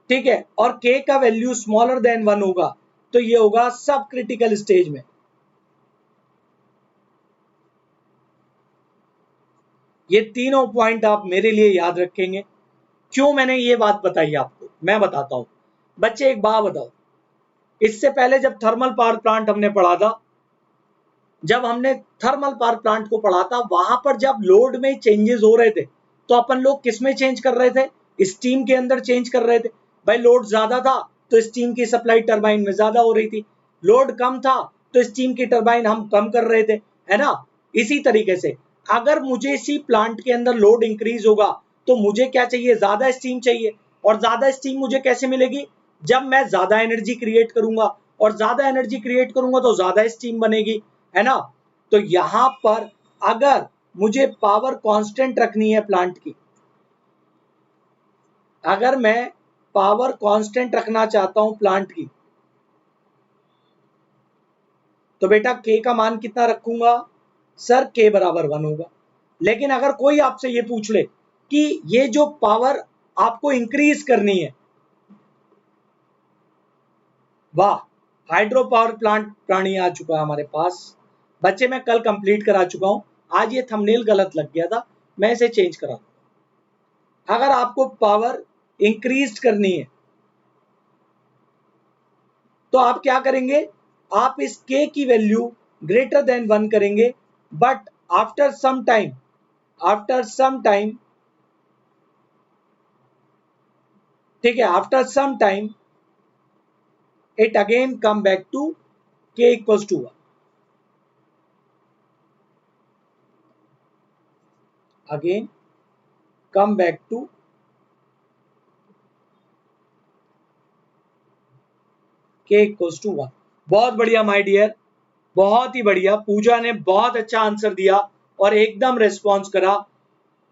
ठीक है, और के का वैल्यू स्मॉलर देन 1 होगा तो ये होगा सब क्रिटिकल स्टेज में। ये तीनों पॉइंट आप मेरे लिए याद रखेंगे। क्यों मैंने ये बात बताई आपको, मैं बताता हूं। बच्चे एक बात बताओ, इससे पहले जब थर्मल पावर प्लांट हमने पढ़ा था, जब हमने थर्मल पावर प्लांट को पढ़ा था, वहां पर जब लोड में चेंजेस हो रहे थे तो अपन लोग किस में चेंज कर रहे थे, स्टीम के अंदर चेंज कर रहे थे। भाई लोड ज्यादा था तो स्टीम की सप्लाई टरबाइन में ज्यादा हो रही थी, लोड कम था तो स्टीम की टरबाइन हम कम कर रहे थे, है ना। इसी तरीके से अगर मुझे इसी प्लांट के अंदर लोड इंक्रीज होगा तो मुझे क्या चाहिए, ज्यादा स्टीम चाहिए, और ज्यादा स्टीम मुझे कैसे मिलेगी, जब मैं ज्यादा एनर्जी क्रिएट करूंगा, और ज्यादा एनर्जी क्रिएट करूंगा तो ज्यादा स्टीम बनेगी, है ना। तो यहां पर अगर मुझे पावर कांस्टेंट रखनी है प्लांट की, अगर मैं पावर कांस्टेंट रखना चाहता हूं प्लांट की, तो बेटा के का मान कितना रखूंगा, सर के बराबर 1 होगा। लेकिन अगर कोई आपसे ये पूछ ले कि ये जो पावर आपको इंक्रीज करनी है, वाह, हाइड्रो पावर प्लांट प्राणी आ चुका है हमारे पास। बच्चे मैं कल कंप्लीट करा चुका हूं, आज ये थंबनेल गलत लग गया था, मैं इसे चेंज करा। अगर आपको पावर इंक्रीज करनी है तो आप क्या करेंगे, आप इस k की वैल्यू ग्रेटर देन 1 करेंगे, बट आफ्टर सम टाइम, ठीक है, after some time it again come back to k equals to 1. Again come back to k equals to 1. बहुत बढ़िया माय डियर, बहुत ही बढ़िया। पूजा ने बहुत अच्छा आंसर दिया और एकदम रेस्पॉन्स करा।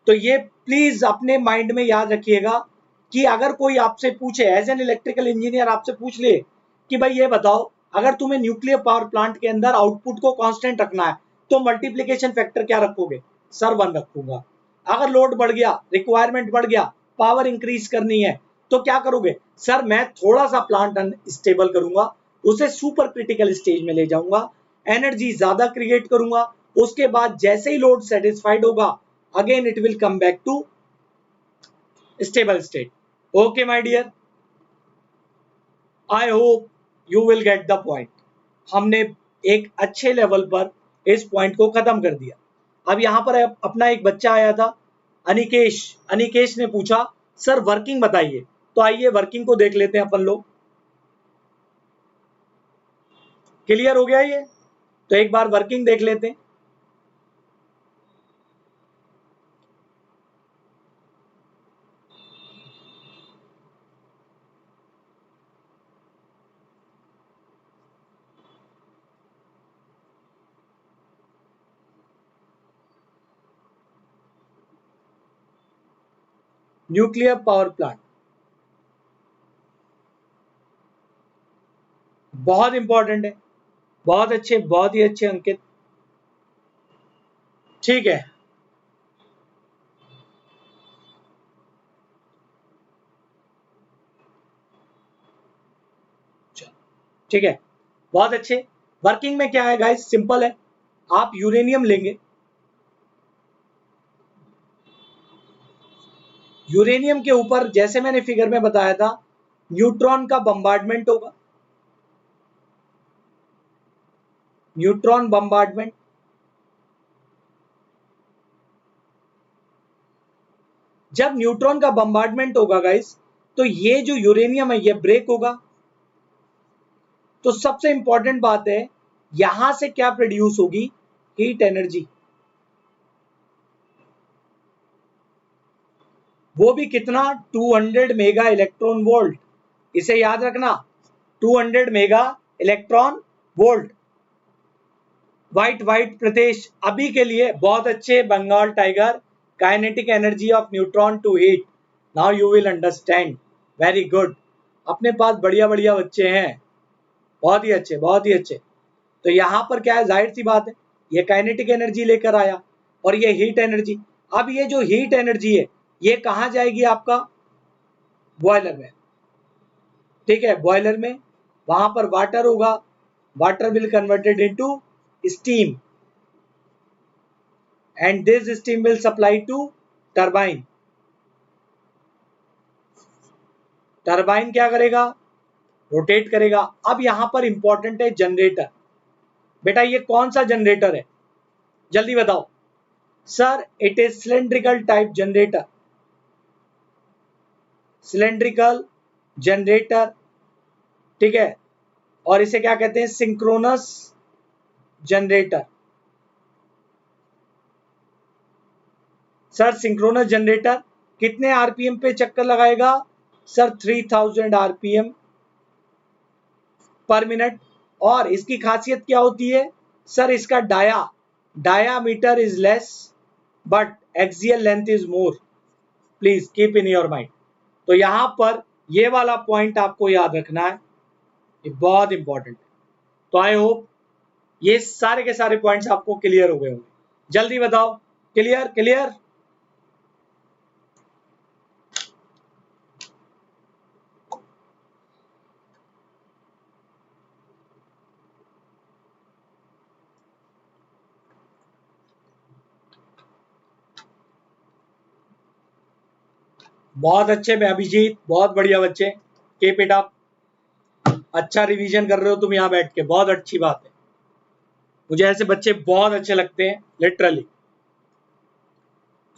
तो ये प्लीज अपने माइंड में याद रखिएगा कि अगर कोई आपसे पूछे, एज एन इलेक्ट्रिकल इंजीनियर आपसे पूछ ले कि भाई ये बताओ, अगर तुम्हें न्यूक्लियर पावर प्लांट के अंदर आउटपुट को कांस्टेंट रखना है तो मल्टीप्लिकेशन फैक्टर क्या रखोगे? सर 1 रखूंगा। अगर लोड बढ़ गया, रिक्वायरमेंट बढ़ गया, पावर इंक्रीज करनी है तो क्या करोगे? सर मैं थोड़ा सा प्लांट अनस्टेबल करूंगा, उसे सुपर क्रिटिकल स्टेज में ले जाऊंगा, एनर्जी ज्यादा क्रिएट करूंगा, उसके बाद जैसे ही लोड सेटिस्फाइड होगा again it will come back to stable state. Okay my dear, I hope you will get the point. हमने एक अच्छे लेवल पर इस पॉइंट को खत्म कर दिया। अब यहां पर अपना एक बच्चा आया था, अनिकेश ने पूछा सर वर्किंग बताइए। तो आइए वर्किंग को देख लेते हैं अपन लोग। क्लियर हो गया ये? तो एक बार वर्किंग देख लेते हैं। न्यूक्लियर पावर प्लांट बहुत इंपॉर्टेंट है। बहुत अच्छे, बहुत ही अच्छे अंकित, ठीक है। ठीक है, बहुत अच्छे। वर्किंग में क्या है गाइस, सिंपल है। आप यूरेनियम लेंगे, यूरेनियम के ऊपर जैसे मैंने फिगर में बताया था न्यूट्रॉन का बम्बार्डमेंट होगा, न्यूट्रॉन बम्बार्डमेंट। जब न्यूट्रॉन का बम्बार्डमेंट होगा गाइस तो ये जो यूरेनियम है ये ब्रेक होगा। तो सबसे इंपॉर्टेंट बात है, यहां से क्या प्रोड्यूस होगी? Heat energy. वो भी कितना? 200 मेगा इलेक्ट्रॉन वोल्ट। इसे याद रखना, 200 मेगा इलेक्ट्रॉन वोल्ट। व्हाइट प्रदेश अभी के लिए बहुत अच्छे। Bengal tiger, kinetic energy of neutron to heat, now you will understand. Very good, अपने पास बढ़िया बढ़िया बच्चे हैं, बहुत ही अच्छे, बहुत ही अच्छे। तो यहाँ पर क्या है, जाहिर सी बात है, ये काइनेटिक एनर्जी लेकर आया और ये हीट एनर्जी। अब ये जो हीट एनर्जी है ये कहाँ जाएगी? आपका बॉयलर में, ठीक है, बॉयलर में। वहां पर वाटर होगा, water will converted into steam and this steam will supply to turbine। Turbine क्या करेगा? रोटेट करेगा। अब यहां पर इंपॉर्टेंट है जनरेटर। बेटा ये कौन सा जनरेटर है, जल्दी बताओ। Sir it is cylindrical type generator, cylindrical generator, ठीक है। और इसे क्या कहते हैं? Synchronous generator. Sir synchronous generator कितने आरपीएम पे चक्कर लगाएगा? सर 3000 आरपीएम पर मिनट। और इसकी खासियत क्या होती है? सर इसका diameter is less but axial length is more. Please keep in your mind. तो यहां पर ये वाला पॉइंट आपको याद रखना है, ये बहुत इंपॉर्टेंट है। तो आई होप ये सारे के सारे पॉइंट्स आपको क्लियर हो गए होंगे। जल्दी बताओ क्लियर क्लियर। बहुत अच्छे अभिजीत, बहुत बढ़िया बच्चे, कीप इट अप। अच्छा रिवीजन कर रहे हो तुम यहाँ बैठ के, बहुत अच्छी बात है। मुझे ऐसे बच्चे बहुत अच्छे लगते हैं लिटरली।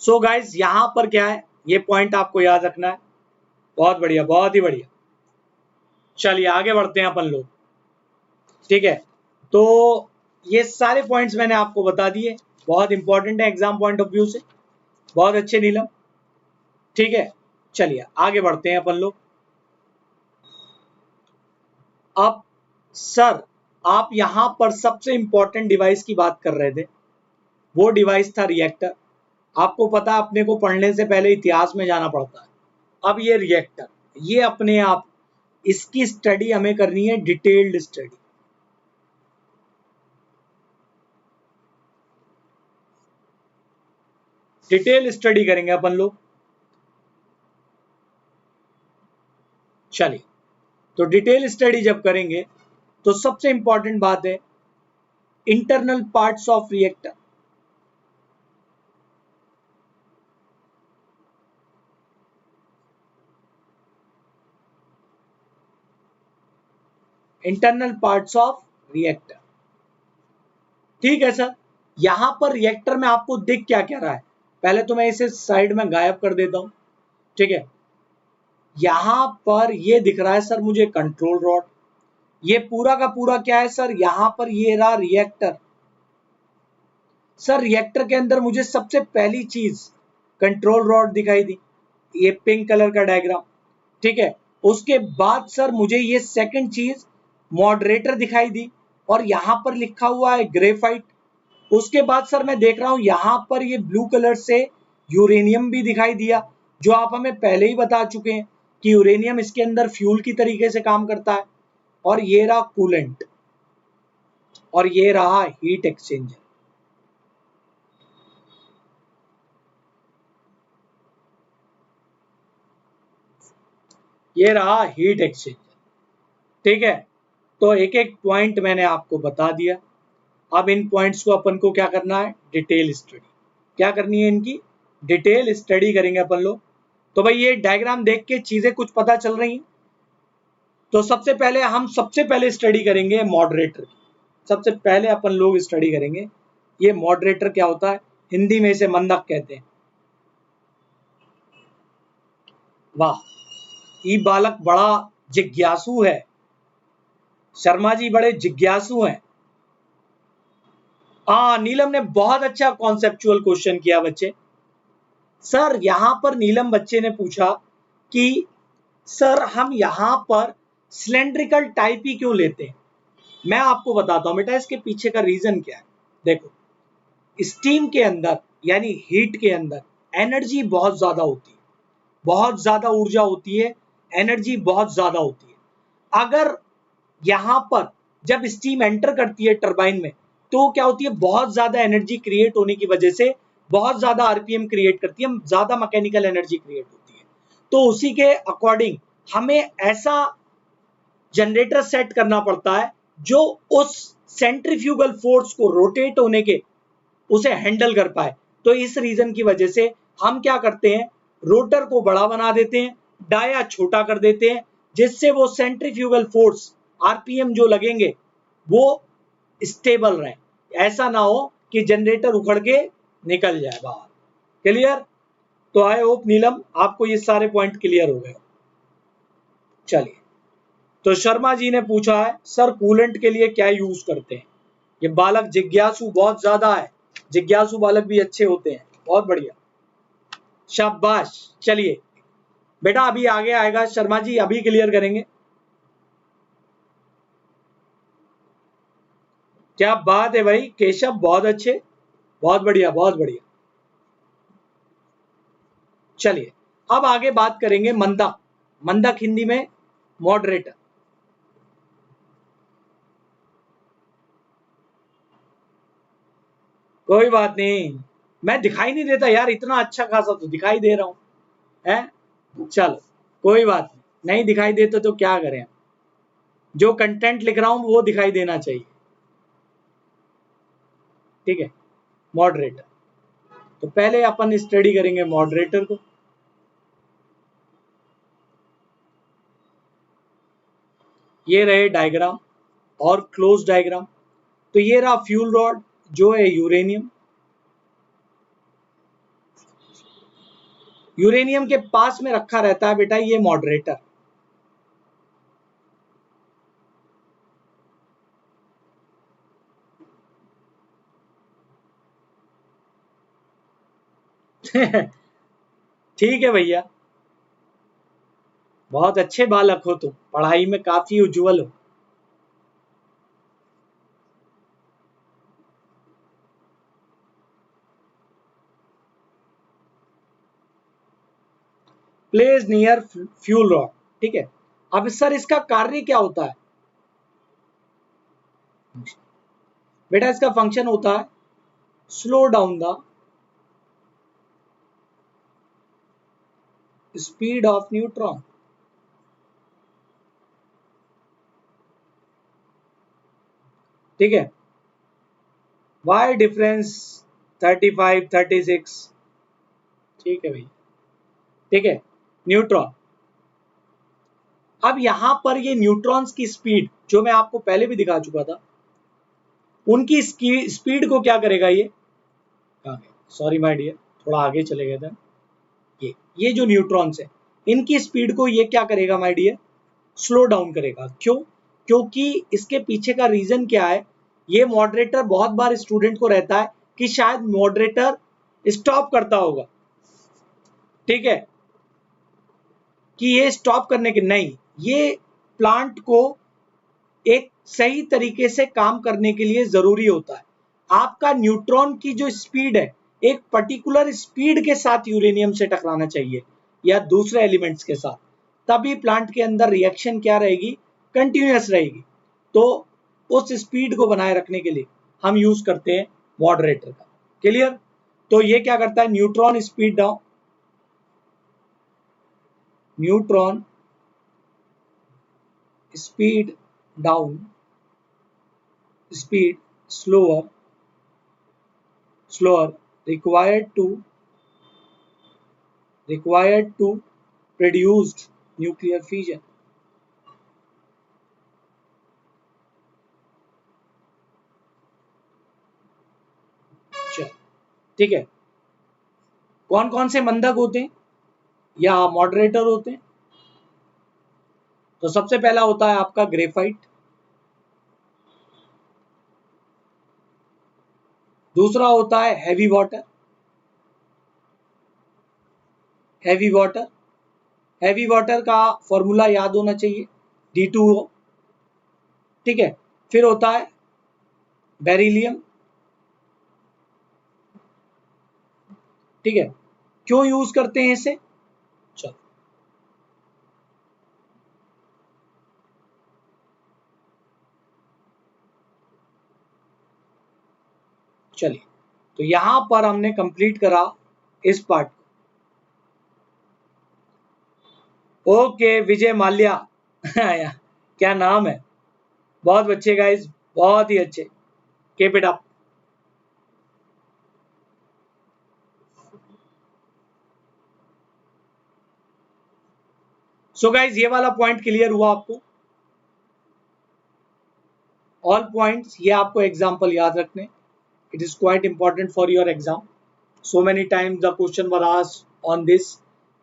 सो गाइज यहाँ पर क्या है, ये पॉइंट आपको याद रखना है। बहुत बढ़िया, बहुत ही बढ़िया। चलिए आगे बढ़ते हैं अपन लोग, ठीक है। तो ये सारे पॉइंट्स मैंने आपको बता दिए, बहुत इंपॉर्टेंट है एग्जाम पॉइंट ऑफ व्यू से। बहुत अच्छे नीलम, ठीक है। चलिए आगे बढ़ते हैं अपन लोग। अब सर आप यहां पर सबसे इंपॉर्टेंट डिवाइस की बात कर रहे थे, वो डिवाइस था रिएक्टर। आपको पता है अपने को पढ़ने से पहले इतिहास में जाना पड़ता है। अब ये रिएक्टर, ये अपने आप, इसकी स्टडी हमें करनी है, डिटेल्ड स्टडी। डिटेल स्टडी करेंगे अपन लोग। चलिए, तो डिटेल स्टडी जब करेंगे तो सबसे इंपॉर्टेंट बात है internal parts of reactor. Internal parts of reactor, ठीक है सर। यहां पर रिएक्टर में आपको दिख क्या क्या रहा है, पहले तो मैं इसे साइड में गायब कर देता हूं, ठीक है। यहां पर ये दिख रहा है सर मुझे कंट्रोल रॉड। ये पूरा का पूरा क्या है सर, यहां पर ये रहा रिएक्टर। सर रिएक्टर के अंदर मुझे सबसे पहली चीज कंट्रोल रॉड दिखाई दी, ये पिंक कलर का डायग्राम, ठीक है। उसके बाद सर मुझे ये सेकंड चीज मॉडरेटर दिखाई दी, और यहां पर लिखा हुआ है ग्रेफाइट। उसके बाद सर मैं देख रहा हूं यहां पर ये ब्लू कलर से यूरेनियम भी दिखाई दिया, जो आप हमें पहले ही बता चुके हैं कि यूरेनियम इसके अंदर फ्यूल की तरीके से काम करता है। और ये रहा कूलेंट, और ये रहा हीट एक्सचेंजर। ये रहा हीट एक्सचेंजर, ठीक है। तो एक एक पॉइंट मैंने आपको बता दिया। अब इन पॉइंट्स को अपन को क्या करना है, डिटेल स्टडी। क्या करनी है इनकी, डिटेल स्टडी करेंगे अपन लोग। तो भाई ये डायग्राम देख के चीजें कुछ पता चल रही हैं। तो सबसे पहले स्टडी करेंगे मॉडरेटर की। सबसे पहले अपन लोग स्टडी करेंगे ये मॉडरेटर क्या होता है, हिंदी में इसे मंदक कहते हैं। वाह, ये बालक बड़ा जिज्ञासु है, शर्मा जी बड़े जिज्ञासु हैं। नीलम ने बहुत अच्छा कॉन्सेप्चुअल क्वेश्चन किया बच्चे। सर यहां पर नीलम बच्चे ने पूछा कि सर हम यहां पर सिलेंड्रिकल टाइप ही क्यों लेते हैं। मैं आपको बताता हूं बेटा इसके पीछे का रीजन क्या है। देखो, स्टीम के अंदर यानी हीट के अंदर एनर्जी बहुत ज्यादा होती है, बहुत ज्यादा ऊर्जा होती है, एनर्जी बहुत ज्यादा होती है। अगर यहां पर जब स्टीम एंटर करती है टरबाइन में, तो क्या होती है, बहुत ज्यादा एनर्जी क्रिएट होने की वजह से बहुत ज्यादा आरपीएम क्रिएट करती है, ज्यादा मैकेनिकल एनर्जी क्रिएट होती है। तो उसी के अकॉर्डिंग हमें ऐसा जनरेटर सेट करना पड़ता है जो उस सेंट्रीफ्यूगल फोर्स को रोटेट होने के उसे हैंडल कर पाए। तो इस रीजन की वजह से हम क्या करते हैं, रोटर को बड़ा बना देते हैं, डाया छोटा कर देते हैं, जिससे वो सेंट्रीफ्यूगल फोर्स आरपीएम जो लगेंगे वो स्टेबल रहे। ऐसा ना हो कि जनरेटर उखड़ के निकल जाए बाहर। क्लियर। तो आई होप नीलम आपको ये सारे पॉइंट क्लियर हो गए। चलिए, तो शर्मा जी ने पूछा है सर कूलेंट के लिए क्या यूज करते हैं। ये बालक जिज्ञासु बहुत ज्यादा है, जिज्ञासु बालक भी अच्छे होते हैं, बहुत बढ़िया, शाबाश। चलिए बेटा अभी आगे आएगा शर्मा जी, अभी क्लियर करेंगे। क्या बात है भाई केशव, बहुत अच्छे, बहुत बढ़िया, बहुत बढ़िया। चलिए अब आगे बात करेंगे मंदक। मंदक हिंदी में मॉडरेटर। कोई बात नहीं, मैं दिखाई नहीं देता यार, इतना अच्छा खासा तो दिखाई दे रहा हूँ है। चलो कोई बात नहीं दिखाई देता तो क्या करें, जो कंटेंट लिख रहा हूं वो दिखाई देना चाहिए। ठीक है, मॉडरेटर, तो पहले अपन स्टडी करेंगे मॉडरेटर को। ये रहे डायग्राम और क्लोज डायग्राम। तो ये रहा फ्यूल रॉड जो है यूरेनियम, यूरेनियम के पास में रखा रहता है बेटा ये मॉडरेटर। ठीक है भैया, बहुत अच्छे बालक हो तुम, पढ़ाई में काफी उज्जवल हो। प्लेस नियर फ्यूल रॉड, ठीक है। अब सर इसका कार्य क्या होता है बेटा? इसका फंक्शन होता है slow down the speed of neutron. ठीक है, वाई डिफरेंस 35 36, ठीक है भाई, ठीक है। न्यूट्रॉन, अब यहां पर ये न्यूट्रॉन्स की स्पीड जो मैं आपको पहले भी दिखा चुका था, उनकी स्पीड को क्या करेगा ये, सॉरी माय डियर, थोड़ा आगे चले गए थे। ये जो न्यूट्रॉन्स है इनकी स्पीड को ये क्या करेगा माय डियर, स्लो डाउन करेगा। क्यों? क्योंकि इसके पीछे का रीजन क्या है, ये मॉडरेटर बहुत बार स्टूडेंट को रहता है कि शायद मॉडरेटर स्टॉप करता होगा, ठीक है, कि ये स्टॉप करने के नहीं, ये प्लांट को एक सही तरीके से काम करने के लिए जरूरी होता है। आपका न्यूट्रॉन की जो स्पीड है एक पर्टिकुलर स्पीड के साथ यूरेनियम से टकराना चाहिए या दूसरे एलिमेंट्स के साथ, तभी प्लांट के अंदर रिएक्शन क्या रहेगी, कंटिन्यूअस रहेगी। तो उस स्पीड को बनाए रखने के लिए हम यूज करते हैं मॉडरेटर का। क्लियर? तो ये क्या करता है, neutron speed down, neutron speed down, speed slower required to produce nuclear fission। ठीक है, कौन कौन से मंदक होते हैं या मॉडरेटर होते हैं? तो सबसे पहला होता है आपका ग्रेफाइट, दूसरा होता है heavy water. Heavy water, heavy water का फॉर्मूला याद होना चाहिए D2O, ठीक है। फिर होता है बेरिलियम, ठीक है। क्यों यूज करते हैं इसे, चलो चलिए, तो यहां पर हमने कंप्लीट करा इस पार्ट को। ओके विजय माल्या क्या नाम है, बहुत अच्छे गाइस, बहुत ही अच्छे, keep it up. So guys ये वाला पॉइंट क्लियर हुआ आपको, ऑल पॉइंट्स ये आपको एग्जांपल याद रखने, it is quite important for your exam. So many times the question were asked on this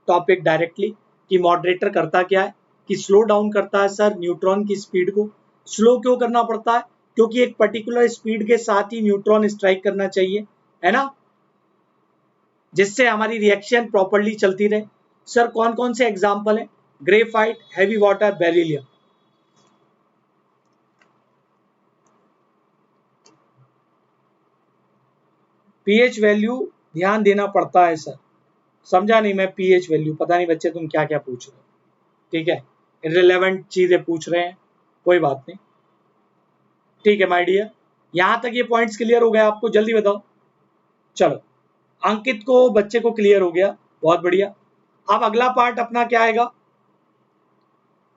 topic directly कि मॉडरेटर करता क्या है, कि स्लो डाउन करता है सर न्यूट्रॉन की स्पीड को। स्लो क्यों करना पड़ता है, क्योंकि एक पर्टिकुलर स्पीड के साथ ही न्यूट्रॉन स्ट्राइक करना चाहिए, है ना, जिससे हमारी रिएक्शन प्रॉपर्ली चलती रहे। सर कौन कौन से एग्जाम्पल है, graphite, heavy water, beryllium. PH value ध्यान देना पड़ता है सर, समझा नहीं मैं, पीएच वैल्यू पता नहीं बच्चे तुम क्या क्या पूछ रहे हो, ठीक है, इररिलेवेंट चीजें पूछ रहे हैं, कोई बात नहीं, ठीक है माय डियर। यहां तक ये पॉइंट्स क्लियर हो गए आपको, जल्दी बताओ। चलो अंकित को, बच्चे को क्लियर हो गया, बहुत बढ़िया। अब अगला पार्ट अपना क्या आएगा?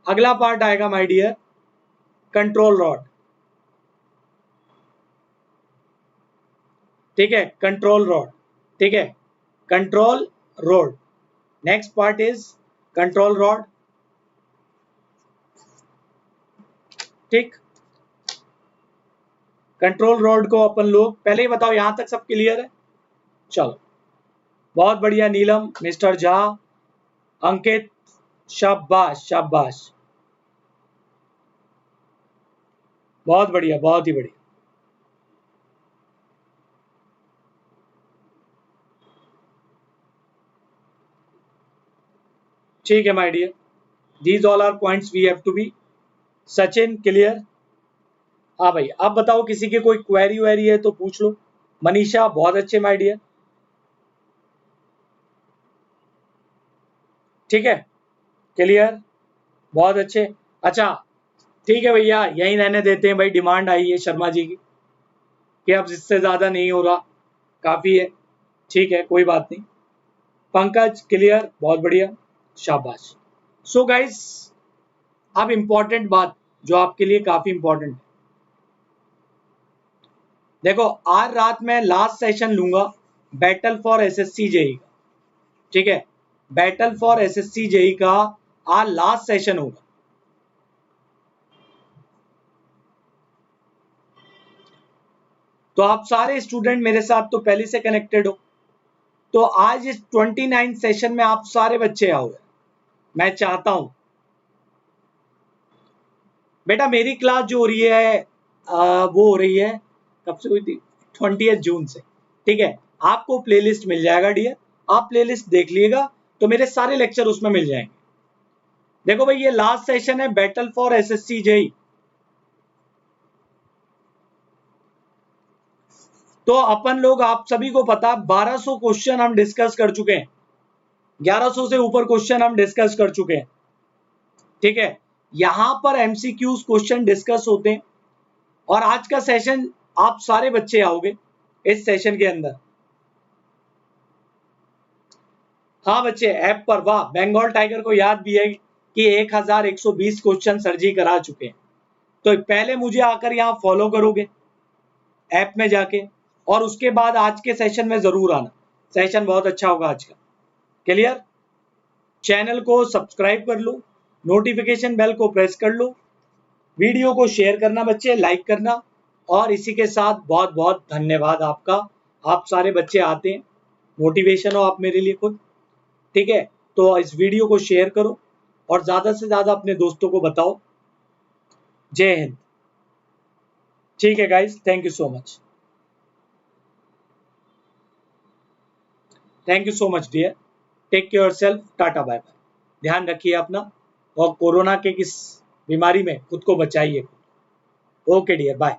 अगला पार्ट आएगा माय डियर कंट्रोल रॉड। ठीक है, कंट्रोल रॉड। ठीक है, control rod. Next part is control rod. ठीक, कंट्रोल रॉड को अपन लोग पहले ही बताओ, यहां तक सब क्लियर है? चलो बहुत बढ़िया नीलम, मिस्टर झा, अंकित, शाबाश शाबाश, बहुत बढ़िया, बहुत ही बढ़िया। ठीक है my dear, these all are points we have to be. Sachin clear? हाँ भाई, अब बताओ किसी की कोई क्वेरी वेरी है तो पूछ लो। मनीषा बहुत अच्छे माय डियर। ठीक है, क्लियर, बहुत अच्छे। अच्छा ठीक है भैया, यहीं रहने देते हैं भाई, डिमांड आई है शर्मा जी की कि अब इससे ज्यादा नहीं हो रहा, काफी है। ठीक है, कोई बात नहीं। पंकज क्लियर, बहुत बढ़िया, शाबाश। सो गाइस, अब इंपॉर्टेंट बात जो आपके लिए काफी इंपॉर्टेंट है, देखो आज रात में लास्ट सेशन लूंगा बैटल फॉर एसएससी जेई का। ठीक है, बैटल फॉर एसएससी जेई का आज लास्ट सेशन होगा। तो आप सारे स्टूडेंट मेरे साथ तो पहले से कनेक्टेड हो, तो आज इस 29 सेशन में आप सारे बच्चे आओगे। मैं चाहता हूं बेटा, मेरी क्लास जो हो रही है वो हो रही है, कब से हुई थी? 20 जून से। ठीक है, आपको प्लेलिस्ट मिल जाएगा डियर, आप प्लेलिस्ट देख लीजिएगा, तो मेरे सारे लेक्चर उसमें मिल जाएंगे। देखो भाई, ये लास्ट सेशन है बैटल फॉर एसएससी जेई। तो अपन लोग, आप सभी को पता, 1200 क्वेश्चन हम डिस्कस कर चुके हैं, 1100 से ऊपर क्वेश्चन हम डिस्कस कर चुके हैं। ठीक है, यहां पर एमसीक्यूज क्वेश्चन डिस्कस होते हैं, और आज का सेशन आप सारे बच्चे आओगे इस सेशन के अंदर। हाँ बच्चे, ऐप पर, वाह, बंगाल टाइगर को याद भी है कि 1120 क्वेश्चन सर जी करा चुके हैं। तो पहले मुझे आकर यहाँ फॉलो करोगे ऐप में जाके, और उसके बाद आज के सेशन में जरूर आना, सेशन बहुत अच्छा होगा आज का। क्लियर? चैनल को सब्सक्राइब कर लो, नोटिफिकेशन बेल को प्रेस कर लो, वीडियो को शेयर करना बच्चे, लाइक करना, और इसी के साथ बहुत बहुत धन्यवाद आपका। आप सारे बच्चे आते हैं, मोटिवेशन हो आप मेरे लिए खुद। ठीक है, तो इस वीडियो को शेयर करो और ज्यादा से ज्यादा अपने दोस्तों को बताओ। जय हिंद। ठीक है guys, thank you so much, thank you so much dear, take care yourself, tata bye bye, ध्यान रखिए अपना, और कोरोना के किस बीमारी में खुद को बचाइए। Okay dear, bye.